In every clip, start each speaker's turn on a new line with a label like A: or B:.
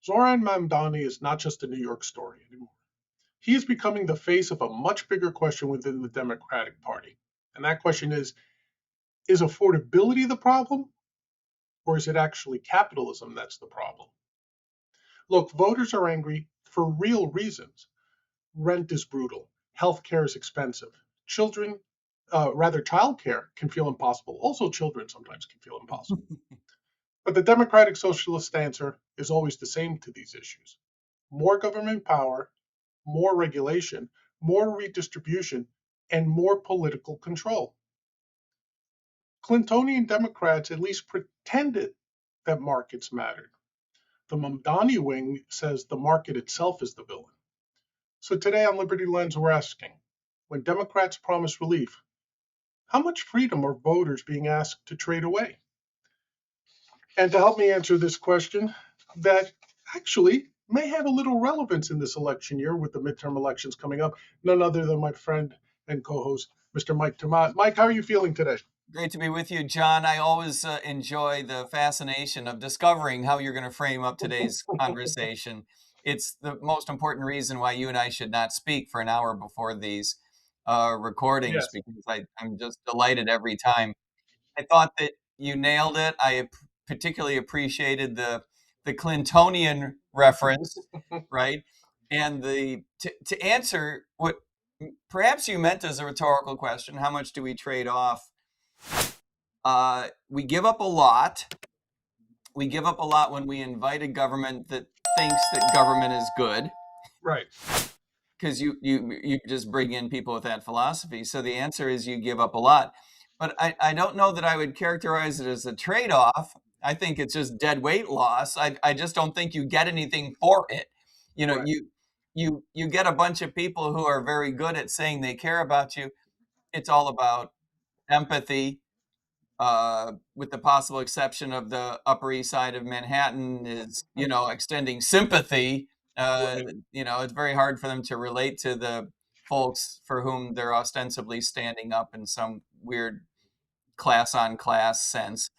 A: Zohran Mamdani is not just a New York story anymore. He is becoming the face of a much bigger question within the Democratic Party. And that question is affordability the problem, or is it actually capitalism that's the problem? Look, voters are angry for real reasons. Rent is brutal. Healthcare is expensive. Childcare can feel impossible. Also, children sometimes can feel impossible. But the Democratic Socialist answer is always the same to these issues: more government power, more regulation, more redistribution, and more political control. Clintonian Democrats at least pretended that markets mattered. The Mamdani wing says the market itself is the villain. So today on Liberty Lens, we're asking, when Democrats promise relief, how much freedom are voters being asked to trade away? And to help me answer this question, that actually may have a little relevance in this election year with the midterm elections coming up, none other than my friend and co-host, Mr. Mike Tomat. Mike, how are you feeling today?
B: Great to be with you, John. I always enjoy the fascination of discovering how you're going to frame up today's conversation. It's the most important reason why you and I should not speak for an hour before these recordings,
A: Yes.
B: because I'm just delighted every time. I thought that you nailed it. Particularly appreciated the Clintonian reference, right? And to answer what perhaps you meant as a rhetorical question, how much do we trade off? We give up a lot. We give up a lot when we invite a government that thinks that government is good,
A: Right.
B: because you just bring in people with that philosophy. So the answer is you give up a lot. But I don't know that I would characterize it as a trade-off. I think it's just dead weight loss. I just don't think you get anything for it. You know,
A: Right.
B: you get a bunch of people who are very good at saying they care about you. It's all about empathy, with the possible exception of the Upper East Side of Manhattan, is, extending sympathy.
A: Right.
B: It's very hard for them to relate to the folks for whom they're ostensibly standing up in some weird class on class sense.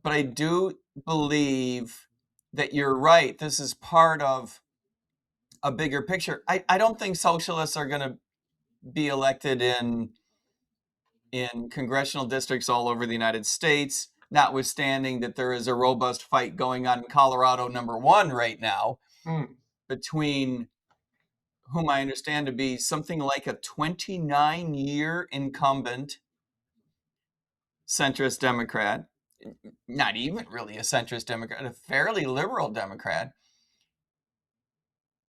B: But I do believe that you're right. This is part of a bigger picture. I don't think socialists are going to be elected in congressional districts all over the United States, notwithstanding that there is a robust fight going on in Colorado, number one, right now,
A: Mm.
B: between whom I understand to be something like a 29-year incumbent centrist Democrat, not even really a centrist Democrat, a fairly liberal Democrat.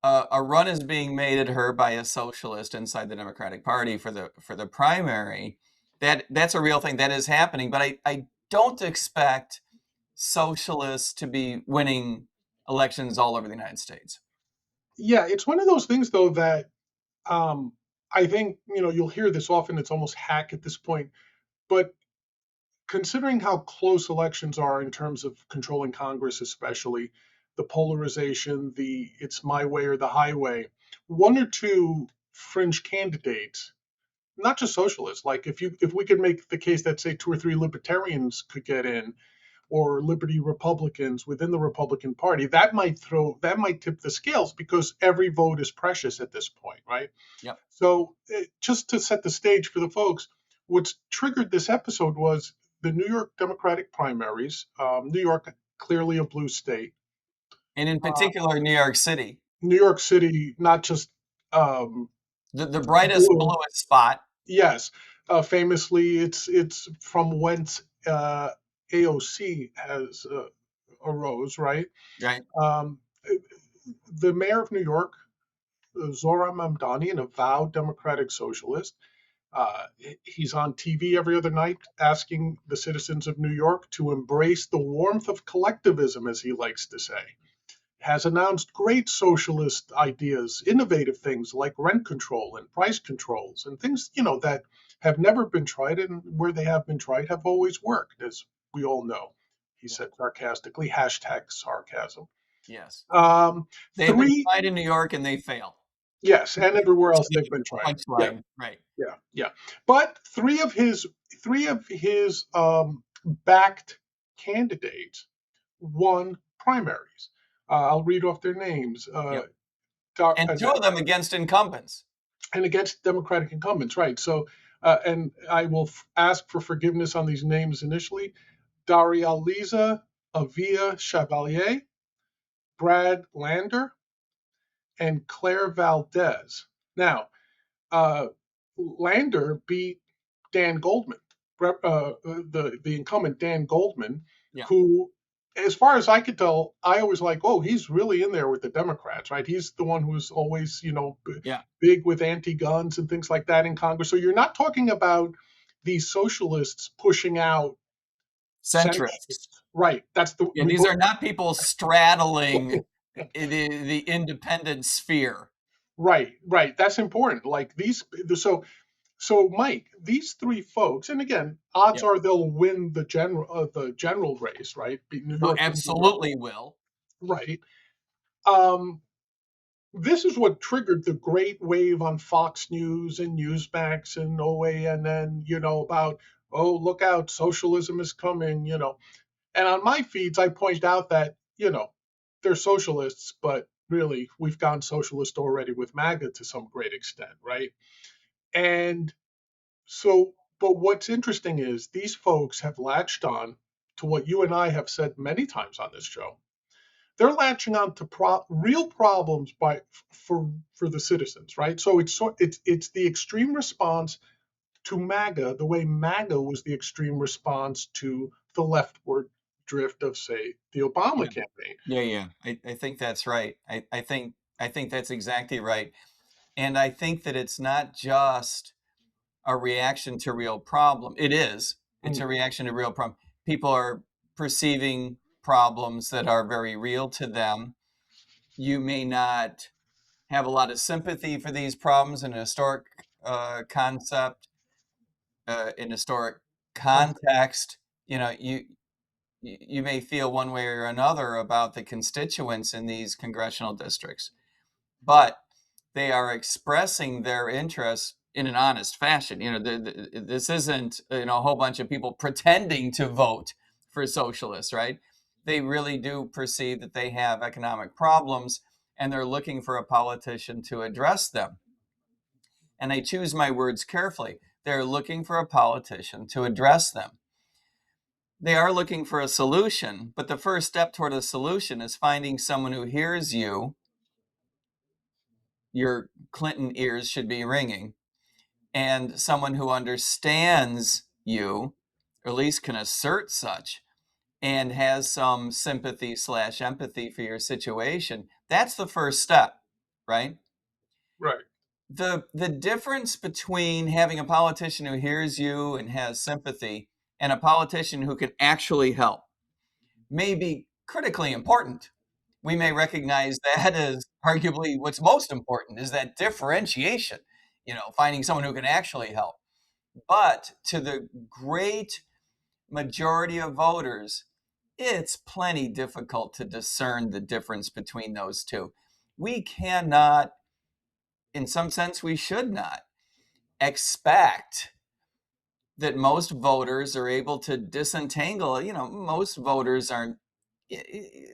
B: A run is being made at her by a socialist inside the Democratic Party for the primary. That's a real thing that is happening, but I don't expect socialists to be winning elections all over the United States.
A: Yeah, it's one of those things though that um, I think you'll hear this often. It's almost hack at this point, but considering how close elections are in terms of controlling Congress, especially the polarization, the it's my way or the highway, one or two fringe candidates, not just socialists, like if we could make the case that say two or three libertarians could get in, or liberty Republicans within the Republican Party, that might tip the scales because every vote is precious at this point, right?
B: Yep.
A: So just to set the stage for the folks, what's triggered this episode was the New York Democratic primaries. New York, clearly a blue state.
B: And in
A: Uh,
B: particular, New York City,
A: New York City, not just um,
B: the brightest,
A: blue.
B: bluest spot.
A: Yes, famously, it's from whence AOC has arose, right?
B: Right.
A: Um, the mayor of New York, Zohran Mamdani, an avowed Democratic Socialist, Uh, he's on TV every other night asking the citizens of New York to embrace the warmth of collectivism, as he likes to say. Has announced great socialist ideas, innovative things like rent control and price controls and things, that have never been tried, and where they have been tried have always worked, as we all know. He
B: Yeah.
A: said sarcastically, hashtag sarcasm.
B: Yes.
A: Um,
B: They've been
A: three,
B: tried in New York and they fail.
A: yes, and everywhere else they've been tried. Yeah.
B: Punchline. Right.
A: Yeah, yeah. But three of his backed candidates won primaries. I'll read off their names.
B: Yep.
A: Dar-
B: And
A: uh,
B: two of them against incumbents.
A: and against Democratic incumbents, right? So, and I will ask for forgiveness on these names initially. Darializa Avia Chevalier, Brad Lander, and Claire Valdez. Now, uh, Lander beat Dan Goldman, the incumbent Dan Goldman,
B: Yeah.
A: who, as far as I could tell, I always like, oh, he's really in there with the Democrats, right? He's the one who's always,
B: Yeah.
A: big with anti-guns and things like that in Congress. So you're not talking about these socialists pushing out
B: Centrists.
A: centrists, right? That's the
B: Yeah, these are not people straddling the independent sphere.
A: right, right. That's important. Like these, so Mike, these three folks, and again, odds
B: Yep.
A: are they'll win the general race, right? New
B: Oh,
A: York, New York,
B: absolutely will.
A: right? Um, this is what triggered the great wave on Fox News and Newsmax and OANN, about, oh, look out, socialism is coming. And on my feeds, I point out that, they're socialists, but really, we've gone socialist already with MAGA to some great extent, right? And so, but what's interesting is these folks have latched on to what you and I have said many times on this show. They're latching on to real problems for the citizens, right? So it's the extreme response to MAGA, the way MAGA was the extreme response to the leftward drift of, say, the Obama
B: Yeah.
A: campaign.
B: Yeah. I think that's right. I think that's exactly right. And I think that it's not just a reaction to real problem. It is. It's a
A: Mm,
B: reaction to real problem. People are perceiving problems that are very real to them. You may not have a lot of sympathy for these problems in a historic concept, in historic context. You know, you may feel one way or another about the constituents in these congressional districts, but they are expressing their interests in an honest fashion. This isn't a whole bunch of people pretending to vote for socialists, right? They really do perceive that they have economic problems and they're looking for a politician to address them. And I choose my words carefully. They're looking for a politician to address them. They are looking for a solution, but the first step toward a solution is finding someone who hears you. Your Clinton ears should be ringing, and someone who understands you, or at least can assert such, and has some sympathy slash empathy for your situation. That's the first step, right?
A: right,
B: The difference between having a politician who hears you and has sympathy and a politician who can actually help may be critically important. We may recognize that as arguably what's most important is that differentiation, finding someone who can actually help. But to the great majority of voters, it's plenty difficult to discern the difference between those two. We cannot, in some sense, we should not expect that most voters are able to disentangle. Most voters aren't,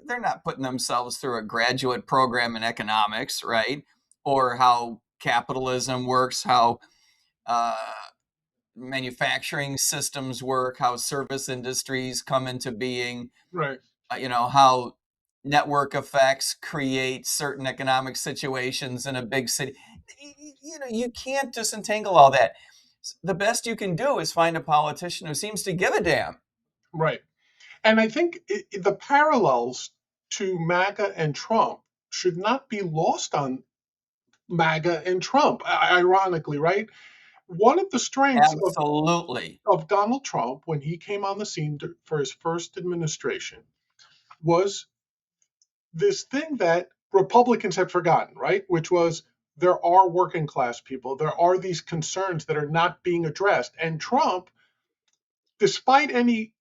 B: they're not putting themselves through a graduate program in economics, right? Or how capitalism works, how uh, manufacturing systems work, how service industries come into being,
A: right,
B: how network effects create certain economic situations in a big city. You can't disentangle all that. The best you can do is find a politician who seems to give a damn.
A: right. And I think the parallels to MAGA and Trump should not be lost on MAGA and Trump, ironically, right? One of the strengths
B: Absolutely.
A: of Donald Trump when he came on the scene for his first administration was this thing that Republicans had forgotten, right? Which was there are working class people, there are these concerns that are not being addressed. And Trump, despite any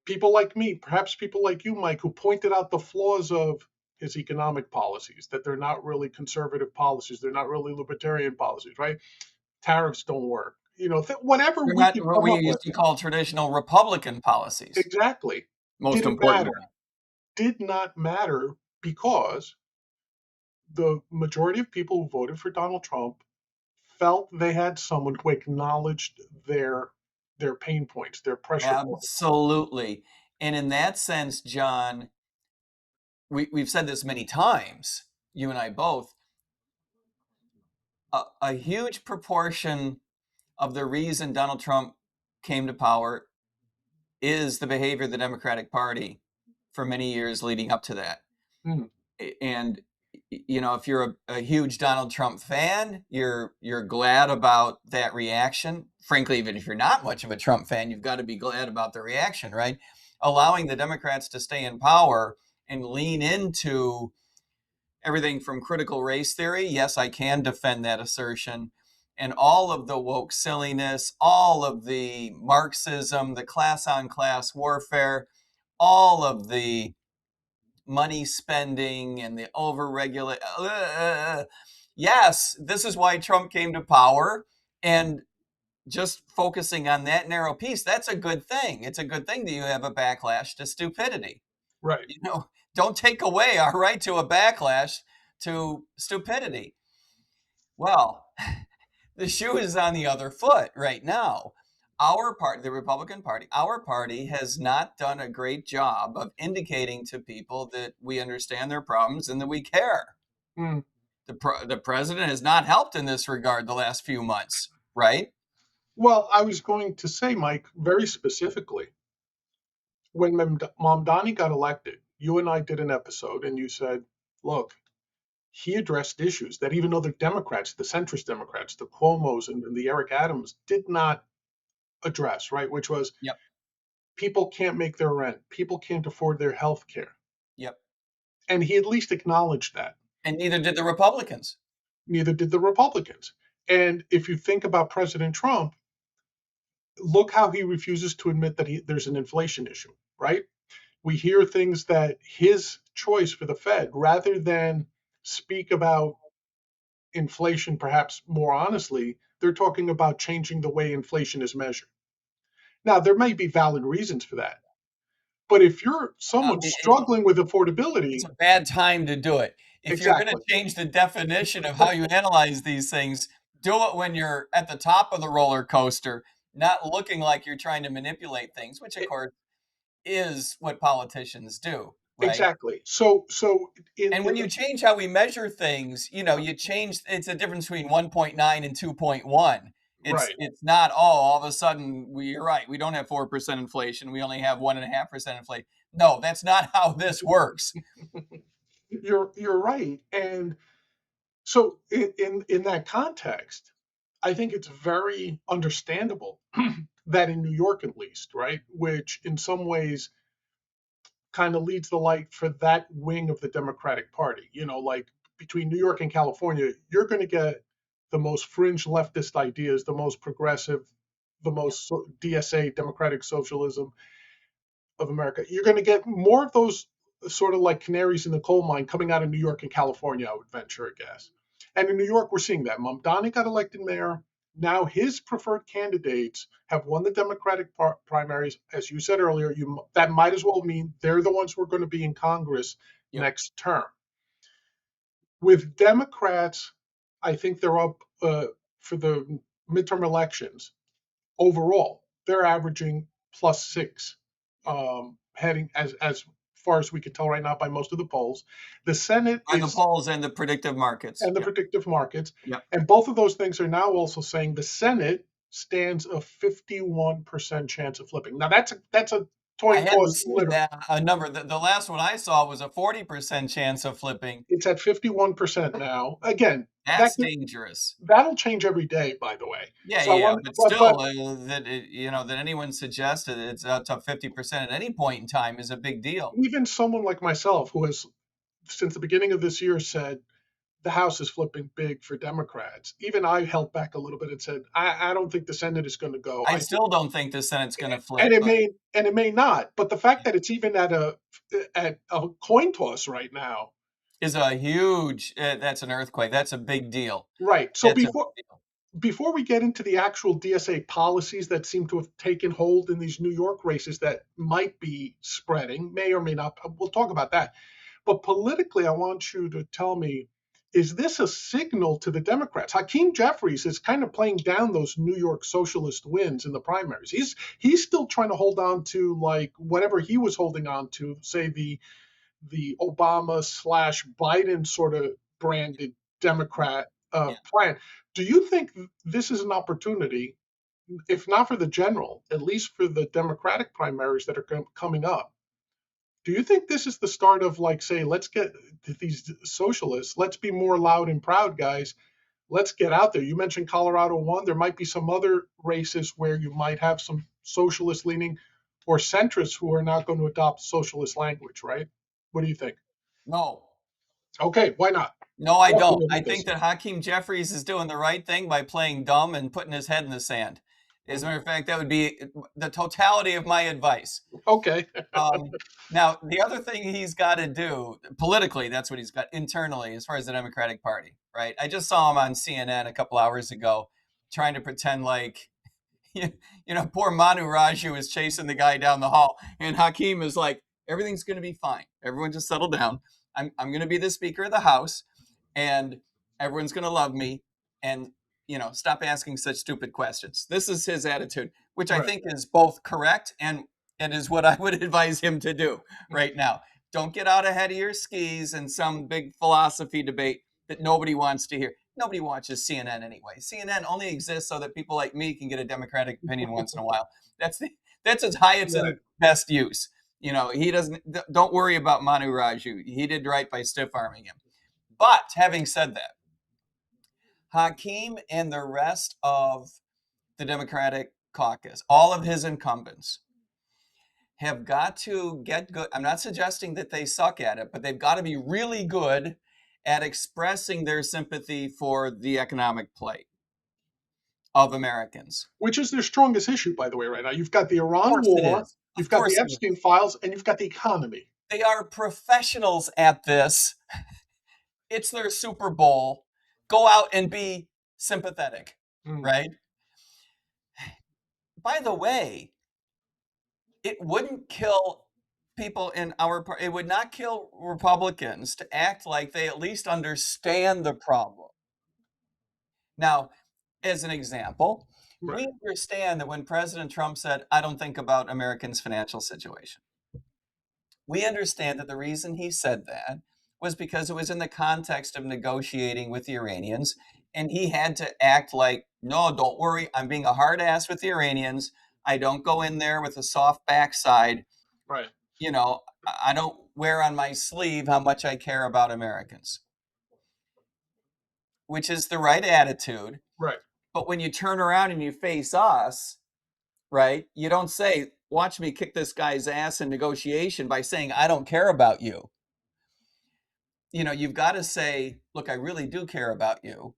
A: people like me, perhaps people like you, Mike, who pointed out the flaws of his economic policies, that they're not really conservative policies, they're not really libertarian policies, right? Tariffs don't work. Whatever
B: They're
A: we
B: not
A: could
B: what
A: come
B: we
A: up
B: used
A: with.
B: to call traditional Republican policies,
A: Exactly.
B: most
A: Didn't matter.
B: importantly.
A: Did not matter because the majority of people who voted for Donald Trump felt they had someone who acknowledged their pain points, their pressure points.
B: Absolutely. And in that sense, John, we've said this many times, you and I both, a huge proportion of the reason Donald Trump came to power is the behavior of the Democratic Party for many years leading up to that.
A: Hmm.
B: And if you're a huge Donald Trump fan, you're glad about that reaction. Frankly, even if you're not much of a Trump fan, you've got to be glad about the reaction, right? Allowing the Democrats to stay in power and lean into everything from critical race theory. Yes, I can defend that assertion. And all of the woke silliness, all of the Marxism, the class on class warfare, all of the money spending and the overregulate. Yes, this is why Trump came to power. And just focusing on that narrow piece, that's a good thing. It's a good thing that you have a backlash to stupidity.
A: Right.
B: Don't take away our right to a backlash to stupidity. Well, the shoe is on the other foot right now. Our party, the Republican Party, our party has not done a great job of indicating to people that we understand their problems and that we care.
A: Hmm.
B: The president has not helped in this regard the last few months, right?
A: Well, I was going to say, Mike, very specifically, when Mamdani got elected, you and I did an episode, and you said, look, he addressed issues that even though the Democrats, the centrist Democrats, the Cuomos and the Eric Adams did not address, right? Which was
B: Yep.
A: people can't make their rent, people can't afford their health care.
B: Yep.
A: And he at least acknowledged that.
B: And neither did the Republicans.
A: Neither did the Republicans. And if you think about President Trump, look how he refuses to admit that there's an inflation issue, right? We hear things that his choice for the Fed, rather than speak about inflation perhaps more honestly, they're talking about changing the way inflation is measured. Now, there may be valid reasons for that. But if you're someone struggling with
B: It's
A: affordability,
B: a bad time to do it. If you're going to
A: exactly,
B: change the definition of how you analyze these things, do it when you're at the top of the roller coaster, not looking like you're trying to manipulate things, which of course is what politicians do, right?
A: exactly. So
B: And when you change how we measure things, you change, it's a difference between 1.9 and 2.1. It's
A: right,
B: it's not, all of a sudden you're right, we don't have 4% inflation, we only have 1.5% inflation. No, that's not how this works.
A: you're right. And so in that context, I think it's very understandable that in New York, at least, right, which in some ways kind of leads the light for that wing of the Democratic Party. Like between New York and California, you're going to get the most fringe leftist ideas, the most progressive, the most DSA, democratic socialism of America. You're going to get more of those sort of like canaries in the coal mine coming out of New York and California, I would venture a guess. And in New York, we're seeing that. Mamdani got elected mayor. Now his preferred candidates have won the Democratic primaries. As you said earlier, that might as well mean they're the ones who are going to be in Congress
B: Yep.
A: next term. With Democrats, I think they're up for the midterm elections overall. They're averaging +6,
B: Yep.
A: heading as far as we can tell right now by most of the polls. The Senate
B: By the
A: is
B: polls and the predictive markets.
A: and the
B: Yep.
A: predictive markets,
B: Yep.
A: and both of those things are now also saying the Senate stands a 51% chance of flipping. Now that's a
B: I
A: coin
B: hadn't
A: toss,
B: seen
A: literally.
B: that a number. The last one I saw was a 40% chance of flipping.
A: It's at 51% now. Again,
B: That's dangerous.
A: that'll change every day, by the way.
B: Yeah,
A: So I
B: yeah,
A: want,
B: but
A: but
B: still, that anyone suggested it's up to 50% at any point in time is a big deal.
A: even someone like myself who has since the beginning of this year said the House is flipping big for Democrats. Even I held back a little bit and said, I don't think the Senate is going to go.
B: I still don't think the Senate's going to
A: And
B: flip,
A: it
B: but
A: may not. But the fact that it's even at a coin toss right now,
B: is a huge. That's an earthquake. That's a big deal.
A: right? So
B: That's a big deal.
A: before we get into the actual DSA policies that seem to have taken hold in these New York races that might be spreading, may or may not, we'll talk about that. But politically, I want you to tell me, is this a signal to the Democrats? Hakeem Jeffries is kind of playing down those New York socialist wins in the primaries. He's still trying to hold on to like whatever he was holding on to, say the Obama slash Biden sort of branded Democrat
B: Yeah.
A: plan. Do you think this is an opportunity, if not for the general, at least for the Democratic primaries that are coming up? Do you think this is the start of, like, say, let's get these socialists, let's be more loud and proud, guys. Let's get out there. You mentioned Colorado one. There might be some other races where you might have some socialist leaning or centrists who are not going to adopt socialist language, right? What do you think?
B: No.
A: Okay, why not?
B: No, I
A: Walk
B: don't.
A: away
B: I
A: with
B: think
A: this.
B: that Hakeem Jeffries is doing the right thing by playing dumb and putting his head in the sand. As a matter of fact, that would be the totality of my advice.
A: Okay.
B: Um, Now, the other thing he's got to do politically, that's what he's got internally as far as the Democratic Party, right? I just saw him on CNN a couple hours ago trying to pretend like, poor Manu Raju is chasing the guy down the hall. And Hakeem is like, everything's going to be fine. Everyone just settle down. I'm going to be the Speaker of the House and everyone's going to love me. And, stop asking such stupid questions. This is his attitude, which I
A: Right.
B: think is both correct and is what I would advise him to do right now. Don't get out ahead of your skis in some big philosophy debate that nobody wants to hear. Nobody watches CNN anyway. CNN only exists so that people like me can get a Democratic opinion once in a while. That's its highest
A: Right.
B: and best use. He doesn't. Don't worry about Manu Raju. He did right by stiff arming him. But having said that, Hakeem and the rest of the Democratic caucus, all of his incumbents, have got to get good. I'm not suggesting that they suck at it, but they've got to be really good at expressing their sympathy for the economic plight of Americans.
A: Which is their strongest issue, by the way, right now. You've got the
B: Of
A: Iran
B: course it
A: war,
B: is.
A: you've
B: Of
A: got the
B: course it is.
A: Epstein files, and you've got the economy.
B: They are professionals at this. It's their Super Bowl. Go out and be sympathetic,
A: Mm.
B: right? By the way, it wouldn't kill people in our party. It would not kill Republicans to act like they at least understand the problem. Now, as an example,
A: Right.
B: we understand that when President Trump said, I don't think about Americans' financial situation, we understand that the reason he said that was because it was in the context of negotiating with the Iranians. And he had to act like, no, don't worry, I'm being a hard ass with the Iranians. I don't go in there with a soft backside.
A: Right.
B: I don't wear on my sleeve how much I care about Americans, which is the right attitude.
A: Right.
B: But when you turn around and you face us, right, you don't say, watch me kick this guy's ass in negotiation by saying, I don't care about you. You've got to say, look, I really do care about you.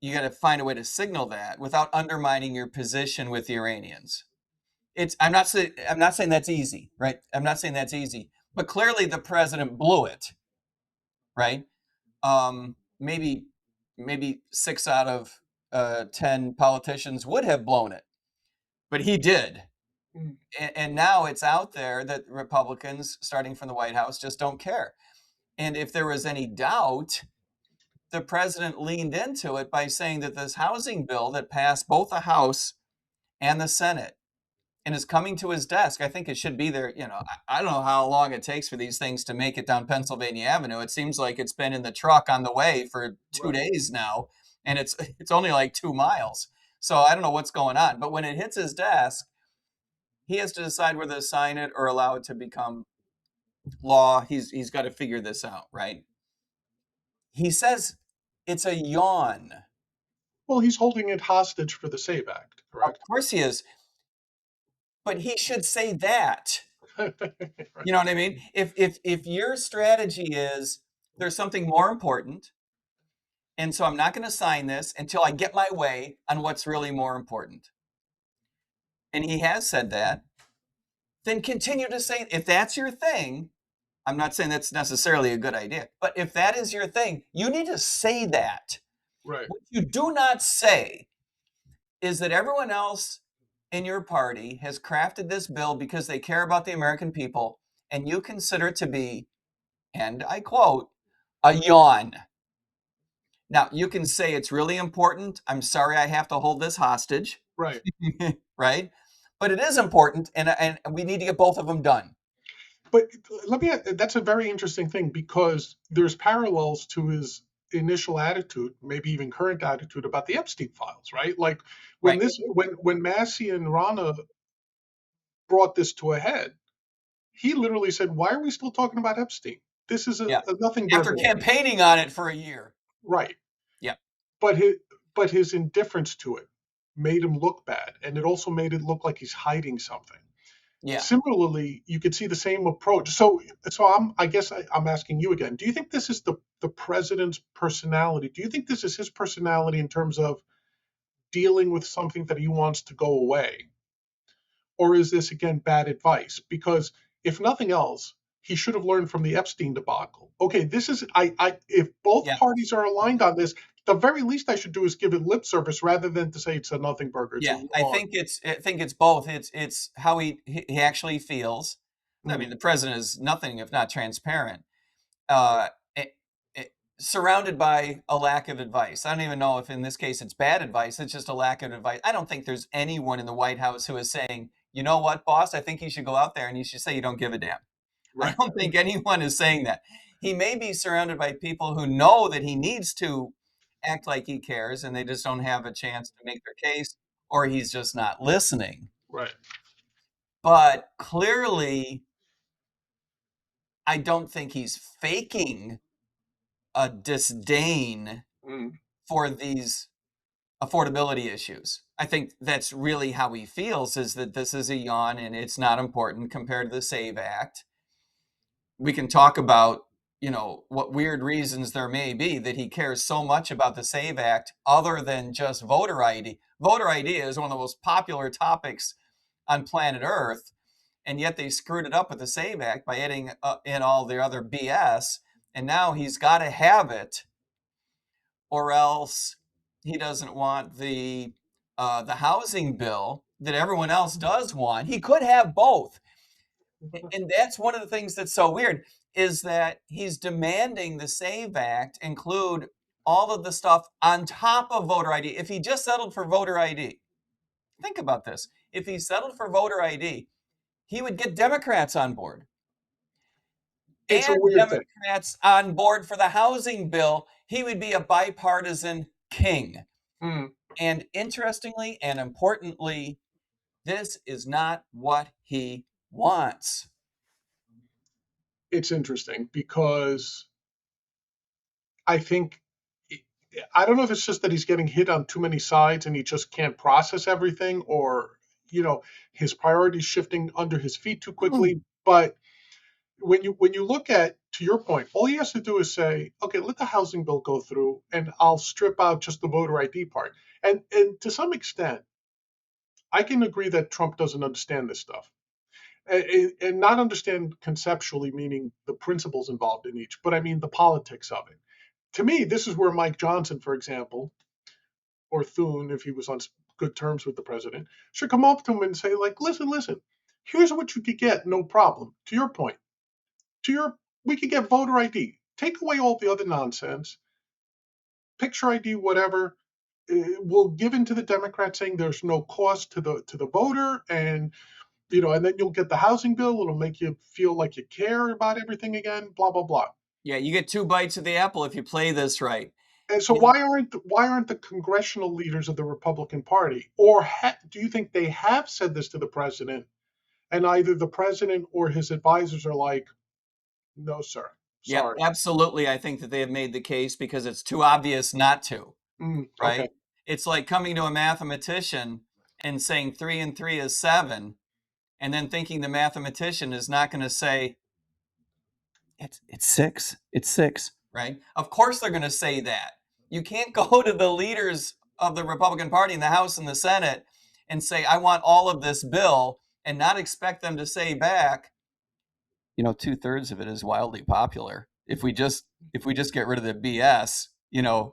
B: You got to find a way to signal that without undermining your position with the Iranians. I'm not saying that's easy, right? I'm not saying that's easy, but clearly the president blew it, right? Maybe 6 out of 10 politicians would have blown it, but he did.
A: Mm.
B: And now it's out there that Republicans, starting from the White House, just don't care. And if there was any doubt, the president leaned into it by saying that this housing bill that passed both the House and the Senate and is coming to his desk, I think it should be there. I don't know how long it takes for these things to make it down Pennsylvania Avenue. It seems like it's been in the truck on the way for 2 days now, and it's only like 2 miles. So I don't know what's going on. But when it hits his desk, he has to decide whether to sign it or allow it to become law. He's got to figure this out, right? He says it's a yawn.
A: Well, he's holding it hostage for the SAVE Act,
B: Of
A: correct?
B: course he is, but he should say that.
A: Right.
B: You know what I mean? If your strategy is there's something more important, and so I'm not going to sign this until I get my way on what's really more important. And he has said that, then continue to say if that's your thing. I'm not saying that's necessarily a good idea, but if that is your thing, you need to say that.
A: Right.
B: What you do not say is that everyone else in your party has crafted this bill because they care about the American people, and you consider it to be and I quote, a yawn. Now, you can say it's really important. I'm sorry I have to hold this hostage,
A: Right.
B: right? But it is important, and we need to get both of them done.
A: But that's a very interesting thing because there's parallels to his initial attitude, maybe even current attitude about the Epstein files, right? Like
B: Right.
A: when Massey and Rana brought this to a head, he literally said, "Why are we still talking about Epstein? This is
B: Yeah.
A: a nothing
B: After
A: burger."
B: campaigning on it for a year.
A: Right.
B: Yeah.
A: But his indifference to it made him look bad, and it also made it look like he's hiding something.
B: Yeah.
A: Similarly, you could see the same approach. So I guess I'm asking you again. Do you think this is the president's personality? Do you think this is his personality in terms of dealing with something that he wants to go away, or is this again bad advice? Because if nothing else, he should have learned from the Epstein debacle. Okay, this is I if both
B: Yeah.
A: parties are aligned on this, the very least I should do is give it lip service rather than to say it's a nothing burger. It's a
B: Yeah. I
A: yawn.
B: think it's both. It's how he actually feels. I mean,
A: Mm,
B: the president is nothing if not transparent.
A: right,
B: Uh, it, Surrounded by a lack of advice. I don't even know if in this case it's bad advice. It's just a lack of advice. I don't think there's anyone in the White House who is saying, you know what, boss, I think you should go out there and you should say you don't give a damn. I
A: right.
B: don't think anyone is saying that. He may be surrounded by people who know that he needs to act like he cares and they just don't have a chance to make their case, or he's just not listening.
A: Right.
B: But clearly, I don't think he's faking a disdain
A: Mm.
B: for these affordability issues. I think that's really how he feels, is that this is a yawn and it's not important compared to the SAVE Act. We can talk about, what weird reasons there may be that he cares so much about the SAVE Act other than just voter ID. Voter ID is one of the most popular topics on planet Earth, and yet they screwed it up with the SAVE Act by adding in all the other BS, and now he's got to have it, or else he doesn't want the housing bill that everyone else does want. He could have both. And that's one of the things that's so weird, is that he's demanding the SAVE Act include all of the stuff on top of voter ID. If he just settled for voter ID, think about this. If he settled for voter ID, he would get Democrats on board
A: It's a
B: and
A: weird thing.
B: Democrats on board for the housing bill. He would be a bipartisan king.
A: Mm.
B: And interestingly and importantly, this is not what he wants.
A: It's interesting because I think I don't know if it's just that he's getting hit on too many sides and he just can't process everything, or his priorities shifting under his feet too quickly. But when you look at, to your point, all he has to do is say, okay, let the housing bill go through, and I'll strip out just the voter ID part. And to some extent, I can agree that Trump doesn't understand this stuff. And not understand conceptually, meaning the principles involved in each, but I mean the politics of it. To me, this is where Mike Johnson, for example, or Thune, if he was on good terms with the president, should come up to him and say, like, listen, here's what you could get, no problem. To your point, we could get voter ID. Take away all the other nonsense, picture ID, whatever. We'll give in to the Democrats saying there's no cost to the voter, and then you'll get the housing bill. It'll make you feel like you care about everything again. Blah blah blah.
B: Yeah, you get two bites of the apple if you play this right.
A: And so why aren't the congressional leaders of the Republican Party, or do you think they have said this to the president, and either the president or his advisors are like, no, sir,
B: Yep,
A: sorry.
B: absolutely. I think that they have made the case because it's too obvious not to,
A: Okay.
B: right? It's like coming to a mathematician and saying 3 and 3 is 7, and then thinking the mathematician is not going to say, it's 6. It's 6, right? Of course they're going to say that. You can't go to the leaders of the Republican Party in the House and the Senate and say, I want all of this bill, and not expect them to say back, 2/3 of it is wildly popular. If we just get rid of the BS,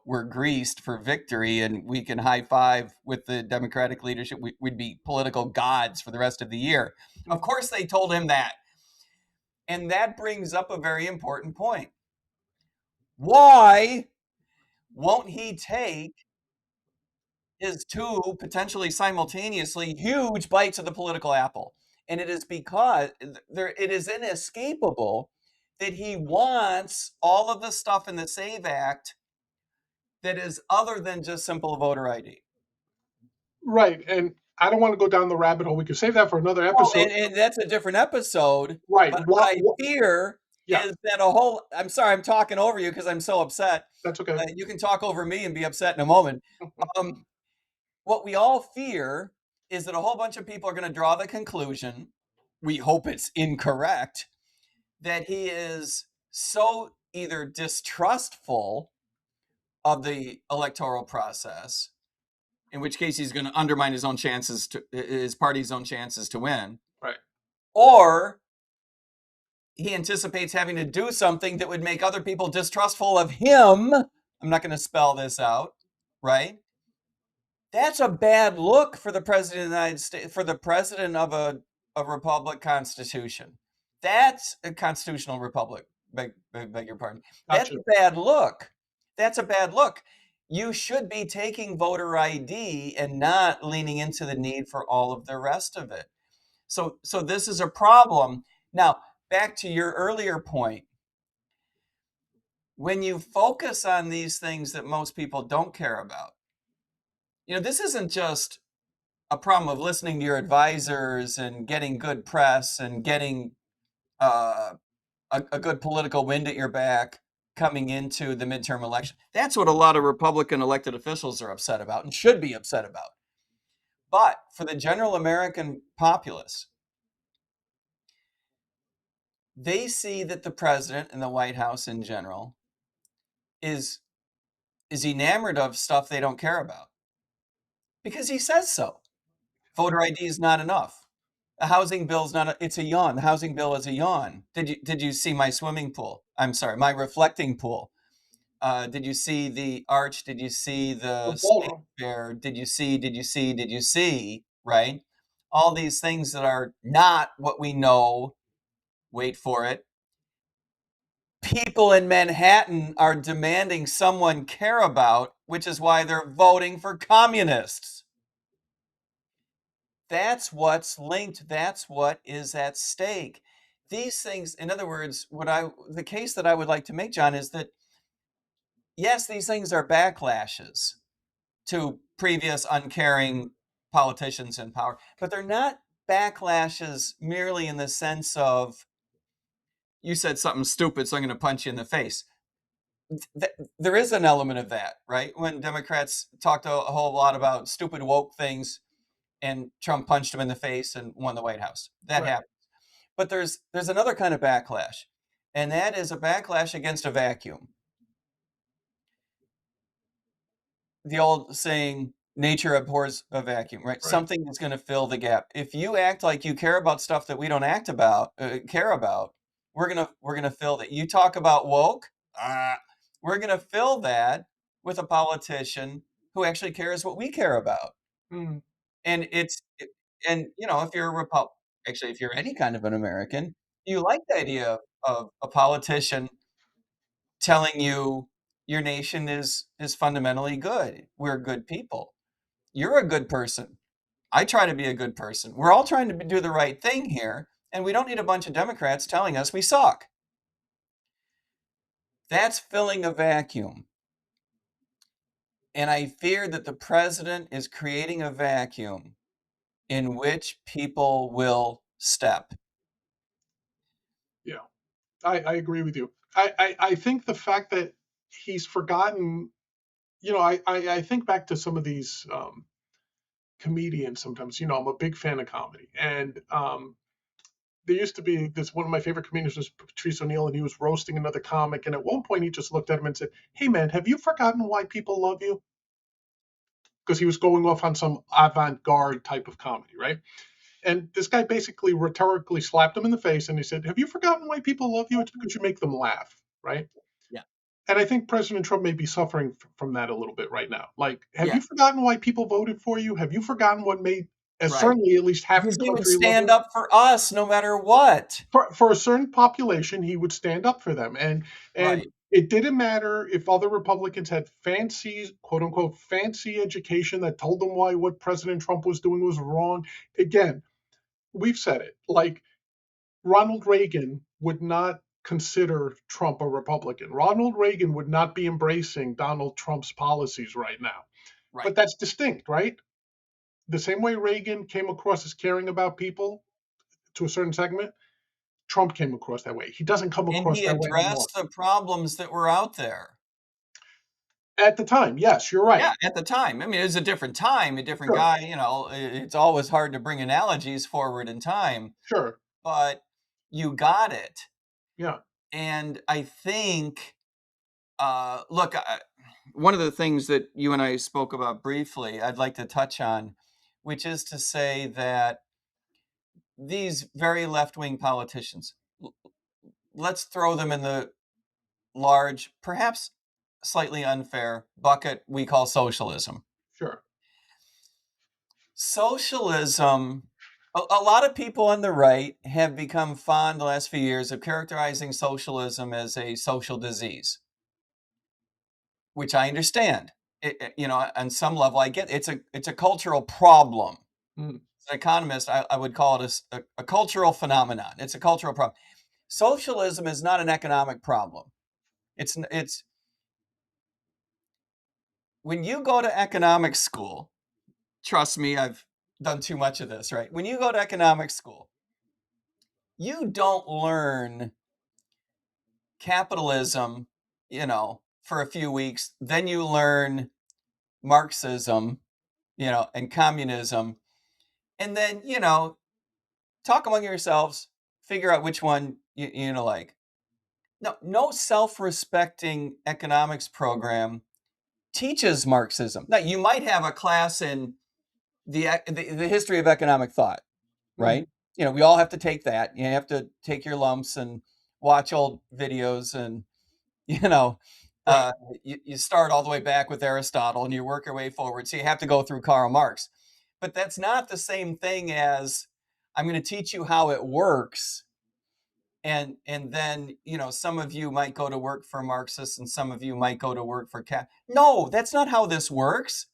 B: we're greased for victory and we can high five with the Democratic leadership. We'd be political gods for the rest of the year. Of course they told him that. And that brings up a very important point. Why won't he take his two potentially simultaneously huge bites of the political apple? And it is because it is inescapable that he wants all of the stuff in the SAVE Act that is other than just simple voter ID.
A: Right. And I don't want to go down the rabbit hole. We could save that for another
B: Well,
A: episode.
B: and that's a different episode.
A: Right.
B: But what I fear
A: Yeah,
B: is that I'm sorry, I'm talking over you because I'm so upset.
A: that's okay.
B: You can talk over me and be upset in a moment. Um, what we all fear is that a whole bunch of people are going to draw the conclusion, we hope it's incorrect, that he is so either distrustful of the electoral process, in which case he's going to undermine his party's own chances to win,
A: Right.
B: or he anticipates having to do something that would make other people distrustful of him. I'm not going to spell this out, right? That's a bad look for the president of the United States, for the president of a republic constitution. That's a constitutional republic. Beg your pardon. That's
A: Gotcha.
B: a bad look. That's a bad look. You should be taking voter ID and not leaning into the need for all of the rest of it. So this is a problem. Now, back to your earlier point. When you focus on these things that most people don't care about, this isn't just a problem of listening to your advisors and getting good press and getting a good political wind at your back coming into the midterm election. That's what a lot of Republican elected officials are upset about and should be upset about. But for the general American populace, they see that the president and the White House in general is enamored of stuff they don't care about because he says so. Voter ID is not enough. The housing bill is not. It's a yawn. The housing bill is a yawn. Did you see my swimming pool? I'm sorry, my reflecting pool. Did you see the arch? Did you see
A: The
B: the space
A: ballroom.
B: fair? Did you see? Did you see? Did you see? Right? All these things that are not what we know. Wait for it. People in Manhattan are demanding someone care about, which is why they're voting for communists. That's what's linked. That's what is at stake. These things, in other words, the case that I would like to make, John, is that yes, these things are backlashes to previous uncaring politicians in power, but they're not backlashes merely in the sense of you said something stupid, so I'm going to punch you in the face. There is an element of that, right? When Democrats talked a whole lot about stupid woke things and Trump punched him in the face and won the White House. That
A: Right.
B: happened. But there's another kind of backlash, and that is a backlash against a vacuum. The old saying, nature abhors a vacuum, right?
A: Right.
B: Something that's going to fill the gap. If you act like you care about stuff that we don't care about, we're gonna fill that. You talk about woke, we're gonna fill that with a politician who actually cares what we care about.
A: Mm.
B: And if you're a actually, if you're any kind of an American, you like the idea of a politician telling you your nation is fundamentally good. We're good people. You're a good person. I try to be a good person. We're all trying to do the right thing here, and we don't need a bunch of Democrats telling us we suck. That's filling a vacuum. And I fear that the president is creating a vacuum in which people will step.
A: Yeah, I agree with you. I think the fact that he's forgotten, I think back to some of these comedians sometimes. I'm a big fan of comedy. And there used to be this one of my favorite comedians was Patrice O'Neill, and he was roasting another comic. And at one point, he just looked at him and said, "Hey, man, have you forgotten why people love you?" Because he was going off on some avant garde type of comedy, right? And this guy basically rhetorically slapped him in the face and he said, "Have you forgotten why people love you? It's because you make them laugh," right?
B: Yeah.
A: And I think President Trump may be suffering from that a little bit right now. Like, have
B: Yeah.
A: you forgotten why people voted for you? Have you forgotten what made as
B: Right.
A: certainly at least half the
B: Because he would
A: country
B: stand
A: level.
B: up for us no matter what.
A: For a certain population, he would stand up for them, and
B: Right.
A: it didn't matter if other Republicans had fancy, quote unquote, fancy education that told them why what President Trump was doing was wrong. Again, we've said it. Like Ronald Reagan would not consider Trump a Republican. Ronald Reagan would not be embracing Donald Trump's policies right now.
B: Right.
A: But that's distinct, right? The same way Reagan came across as caring about people to a certain segment, Trump came across that way. He doesn't come
B: And
A: across
B: he
A: that way anymore.
B: addressed the problems that were out there.
A: At the time, yes, you're
B: Yeah,
A: right.
B: at the time. I mean, it was a different time, a different
A: Sure,
B: guy. It's always hard to bring analogies forward in time,
A: sure.
B: but you got it.
A: Yeah,
B: And I think, look, one of the things that you and I spoke about briefly, I'd like to touch on, which is to say that these very left-wing politicians, let's throw them in the large, perhaps slightly unfair bucket we call socialism.
A: sure,
B: Socialism, a lot of people on the right have become fond the last few years of characterizing socialism as a social disease, which I understand. On some level, I get it's a cultural problem.
A: mm,
B: As an economist, I would call it a cultural phenomenon. It's a cultural problem. Socialism is not an economic problem. It's when you go to economic school. Trust me, I've done too much of this. Right? When you go to economic school, you don't learn capitalism, for a few weeks. Then you learn Marxism, and communism. And then, talk among yourselves, figure out which one like. No self-respecting economics program teaches Marxism. Now, you might have a class in the history of economic thought,
A: mm,
B: right? We all have to take that. You have to take your lumps and watch old videos and you know,
A: right,
B: uh, you start all the way back with Aristotle and you work your way forward. So you have to go through Karl Marx. But that's not the same thing as I'm going to teach you how it works. And then, some of you might go to work for Marxists and some of you might go to work for Cap. No, that's not how this works.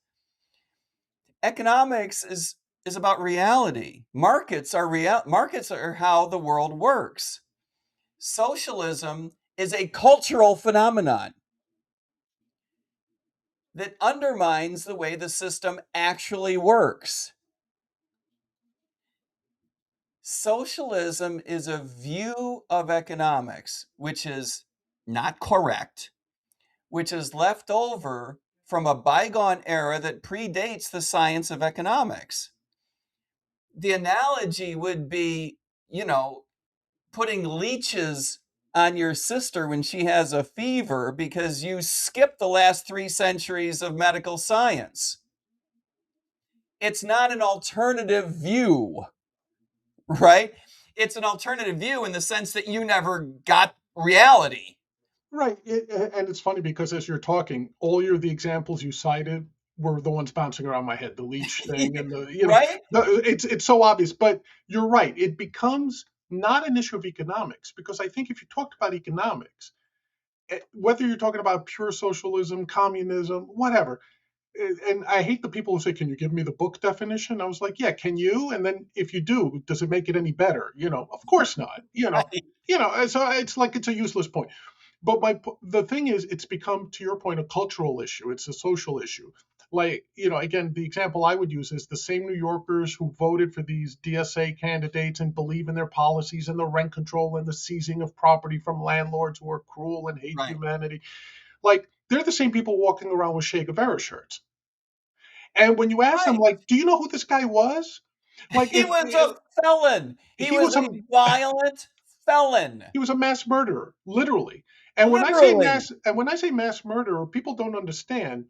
B: Economics is about reality. Markets are real. Markets are how the world works. Socialism is a cultural phenomenon that undermines the way the system actually works. Socialism is a view of economics which is not correct, which is left over from a bygone era that predates the science of economics. The analogy would be, putting leeches on your sister when she has a fever because you skipped the last 3 centuries of medical science. It's not an alternative view, right? It's an alternative view in the sense that you never got reality.
A: right. And it's funny because as you're talking, the examples you cited were the ones bouncing around my head, the leech thing, and
B: Right?
A: it's so obvious. But you're right. It becomes not an issue of economics because I think if you talked about economics, whether you're talking about pure socialism, communism, whatever, and I hate the people who say, "Can you give me the book definition?" I was like, "Yeah, can you?" And then if you do, does it make it any better? Of course not.
B: Right.
A: So it's like it's a useless point. But the thing is, it's become, to your point, a cultural issue. It's a social issue. Like, again, the example I would use is the same New Yorkers who voted for these DSA candidates and believe in their policies and the rent control and the seizing of property from landlords who are cruel and hate
B: Right.
A: humanity. Like, they're the same people walking around with Che Guevara shirts. And when you ask them,
B: Right.
A: like, do you know who this guy was? Like,
B: He was a felon. He
A: he
B: was
A: was
B: a
A: a
B: violent felon.
A: he was a mass murderer, literally.
B: Literally.
A: And when I say mass murderer, people don't understand.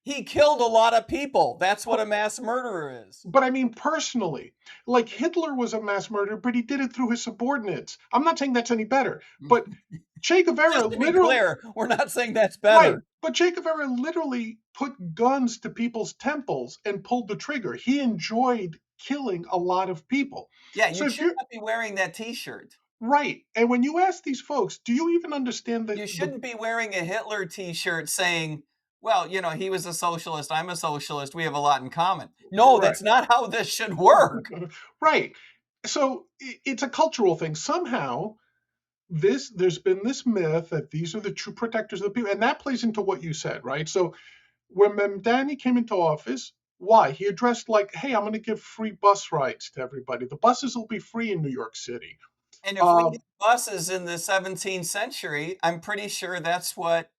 B: He killed a lot of people. That's what a mass murderer is.
A: But I mean, personally, like Hitler was a mass murderer, but he did it through his subordinates. I'm not saying that's any better, but Che Guevara
B: Just to be
A: literally,
B: clear, we're not saying that's
A: right,
B: better.
A: but Che Guevara literally put guns to people's temples and pulled the trigger. He enjoyed killing a lot of people.
B: Yeah,
A: So
B: you
A: if
B: should
A: you're
B: not be wearing that T-shirt.
A: right, and when you ask these folks, do you even understand
B: You
A: the
B: shouldn't be wearing a Hitler T-shirt saying, "Well, he was a socialist. I'm a socialist. We have a lot in common." No,
A: right,
B: that's not how this should work.
A: right? So it's a cultural thing. Somehow there's been this myth that these are the true protectors of the people, and that plays into what you said, right? So when Mamdani came into office, why? He addressed like, hey, I'm going to give free bus rides to everybody. The buses will be free in New York City.
B: And if we
A: Uh,
B: had buses in the 17th century, I'm pretty sure that's what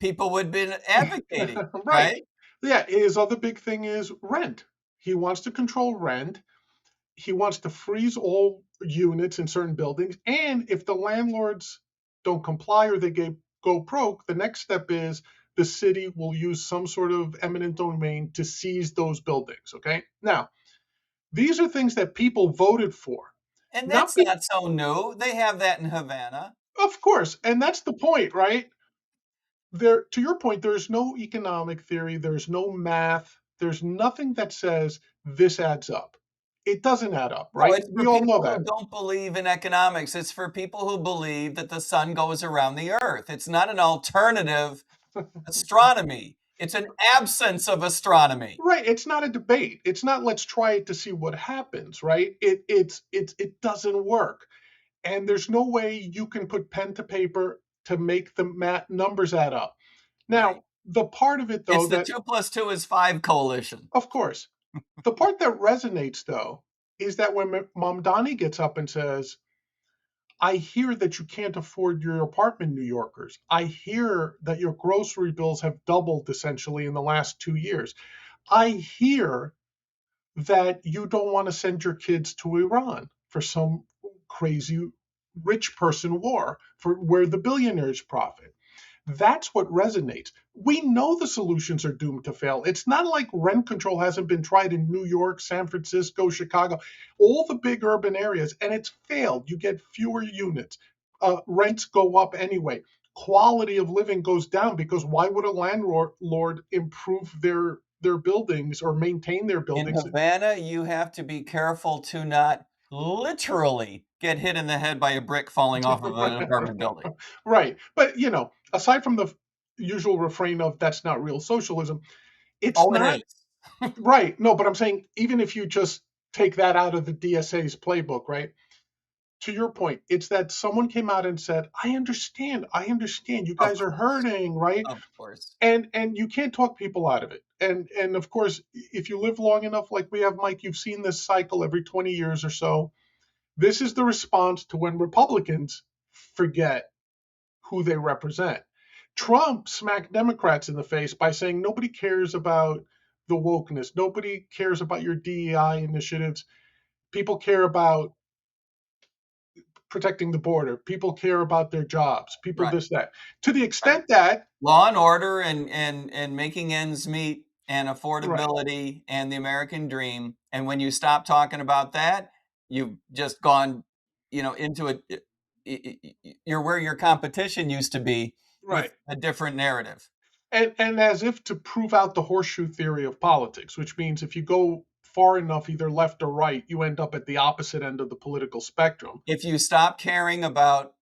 B: people would have been advocating,
A: right.
B: right?
A: Yeah. His other big thing is rent. He wants to control rent. He wants to freeze all units in certain buildings. And if the landlords don't comply or they go broke, the next step is the city will use some sort of eminent domain to seize those buildings. Okay. Now, these are things that people voted for.
B: And
A: Not
B: that's
A: be,
B: not so new. They have that in Havana.
A: of course, and that's the point, right? There, to your point, there's no economic theory, there's no math, there's nothing that says this adds up. It doesn't add up,
B: No,
A: right?
B: it's
A: We
B: for
A: all know
B: people who
A: that.
B: don't believe in economics. It's for people who believe that the sun goes around the earth. It's not an alternative astronomy. It's an absence of astronomy.
A: Right, it's not a debate. It's not let's try it to see what happens, right? It doesn't work. And there's no way you can put pen to paper to make the math numbers add up.
B: Right.
A: Now, the part of it
B: It's
A: though
B: the
A: that
B: 2 plus 2 is 5 coalition.
A: of course, the part that resonates though is that when Mamdani gets up and says, I hear that you can't afford your apartment, New Yorkers. I hear that your grocery bills have doubled essentially in the last 2 years. I hear that you don't want to send your kids to Iran for some crazy rich person war for where the billionaires profit. That's what resonates. We know the solutions are doomed to fail. It's not like rent control hasn't been tried in New York, San Francisco, Chicago, all the big urban areas, and it's failed. You get fewer units. Rents go up anyway. Quality of living goes down because why would a landlord improve their buildings or maintain their
B: In
A: buildings?
B: Havana, you have to be careful to not literally get hit in the head by a brick falling off of an apartment building.
A: Right. But, aside from the usual refrain of that's not real socialism, it's
B: Oh, it
A: not
B: is.
A: right. No, but I'm saying even if you just take that out of the DSA's playbook, right? To your point, it's that someone came out and said, I understand. You
B: Of
A: guys are
B: course.
A: hurting, right?
B: Of course.
A: And you can't talk people out of it. And of course, if you live long enough like we have, Mike, you've seen this cycle every 20 years or so. This is the response to when Republicans forget who they represent. Trump smacked Democrats in the face by saying nobody cares about the wokeness, nobody cares about your DEI initiatives. People care about protecting the border. People care about their jobs. People
B: Right.
A: this that. To the
B: Right.
A: extent that
B: Law and order and making ends meet and
A: right,
B: affordability and the American dream. And when you stop talking about that, you've just gone, into you're where your competition used to be with
A: right.
B: a different narrative.
A: And as if to prove out the horseshoe theory of politics, which means if you go far enough either left or right, you end up at the opposite end of the political spectrum.
B: If you stop caring about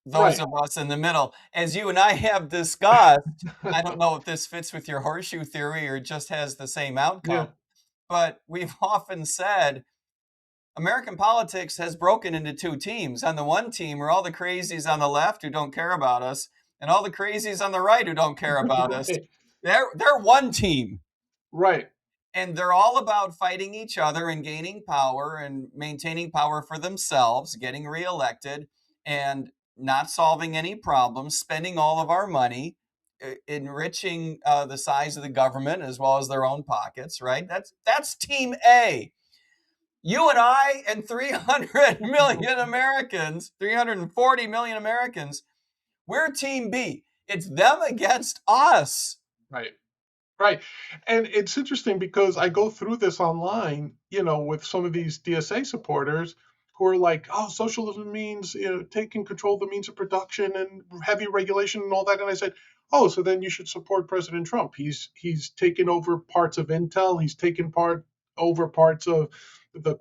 B: those
A: Right.
B: of us in the middle, as you and I have discussed, I don't know if this fits with your horseshoe theory or just has the same
A: Yeah.
B: outcome, but we've often said American politics has broken into two teams. On the one team are all the crazies on the left who don't care about us, and all the crazies on the right who don't care about us.
A: Right.
B: They're one team,
A: Right.
B: and they're all about fighting each other and gaining power and maintaining power for themselves, getting reelected, and not solving any problems, spending all of our money, enriching the size of the government as well as their own pockets. Right? That's Team A. You and I and 300 million Americans, 340 million Americans, we're Team B. It's them against us.
A: Right. Right. And it's interesting because I go through this online, with some of these DSA supporters who are like, oh, socialism means, taking control of the means of production and heavy regulation and all that. And I said, oh, so then you should support President Trump. He's taken over parts of Intel. He's taken over parts of the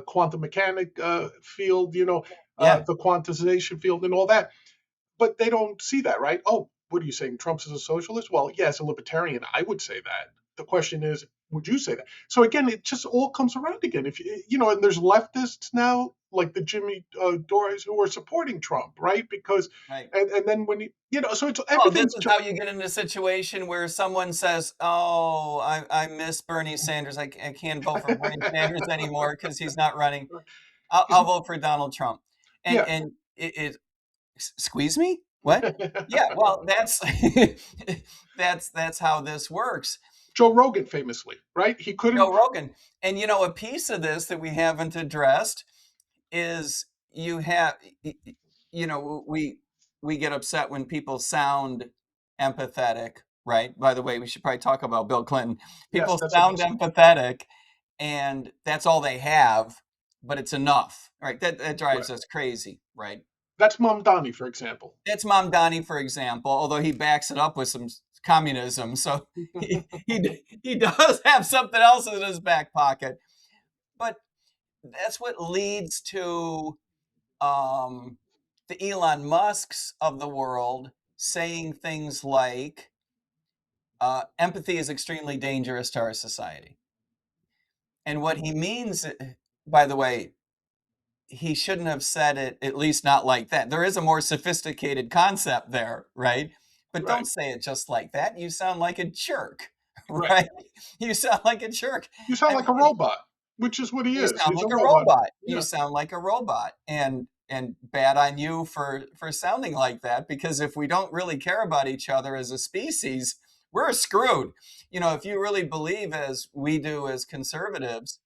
A: quantum mechanic field,
B: Yeah,
A: the quantization field, and all that. But they don't see that, right? Oh, what are you saying? Trump's is a socialist? Well, yeah, as a libertarian, I would say that. The question is, would you say that? So again, it just all comes around again. If and there's leftists now, like the Jimmy Dores, who are supporting Trump, right? Because
B: right.
A: and then when so it's
B: Oh, this
A: everything's
B: is
A: just
B: how you get in a situation where someone says, "Oh, I miss Bernie Sanders. I can't vote for Bernie Sanders anymore because he's not running.
A: he's
B: I'll vote for Donald Trump." And
A: yeah.
B: and squeeze me? What? Yeah, well, that's that's how this works.
A: Joe Rogan famously, right? He couldn't.
B: Joe Rogan. And a piece of this that we haven't addressed is you have we get upset when people sound empathetic, right? By the way, we should probably talk about Bill Clinton.
A: Yes,
B: People
A: that's a
B: sound
A: must.
B: empathetic and that's all they have, but it's enough, right? That
A: Right.
B: drives us crazy, right?
A: That's Mamdani, for example.
B: That's Mamdani, for example, although he backs it up with some communism, so he does have something else in his back pocket. But that's what leads to um, the Elon Musks of the world saying things like empathy is extremely dangerous to our society. And what he means, by the way, he shouldn't have said it, at least not like that. There is a more sophisticated concept there, right? But don't
A: Right.
B: say it just like that. You sound like a jerk,
A: Right.
B: right? You sound like a jerk.
A: You sound
B: I
A: like a
B: mean,
A: robot, which is what he
B: you
A: is.
B: sound
A: He's a
B: like a
A: robot.
B: robot. You
A: Yeah.
B: sound like a robot. And bad on you for sounding like that, because if we don't really care about each other as a species, we're screwed. If you really believe, as we do as conservatives,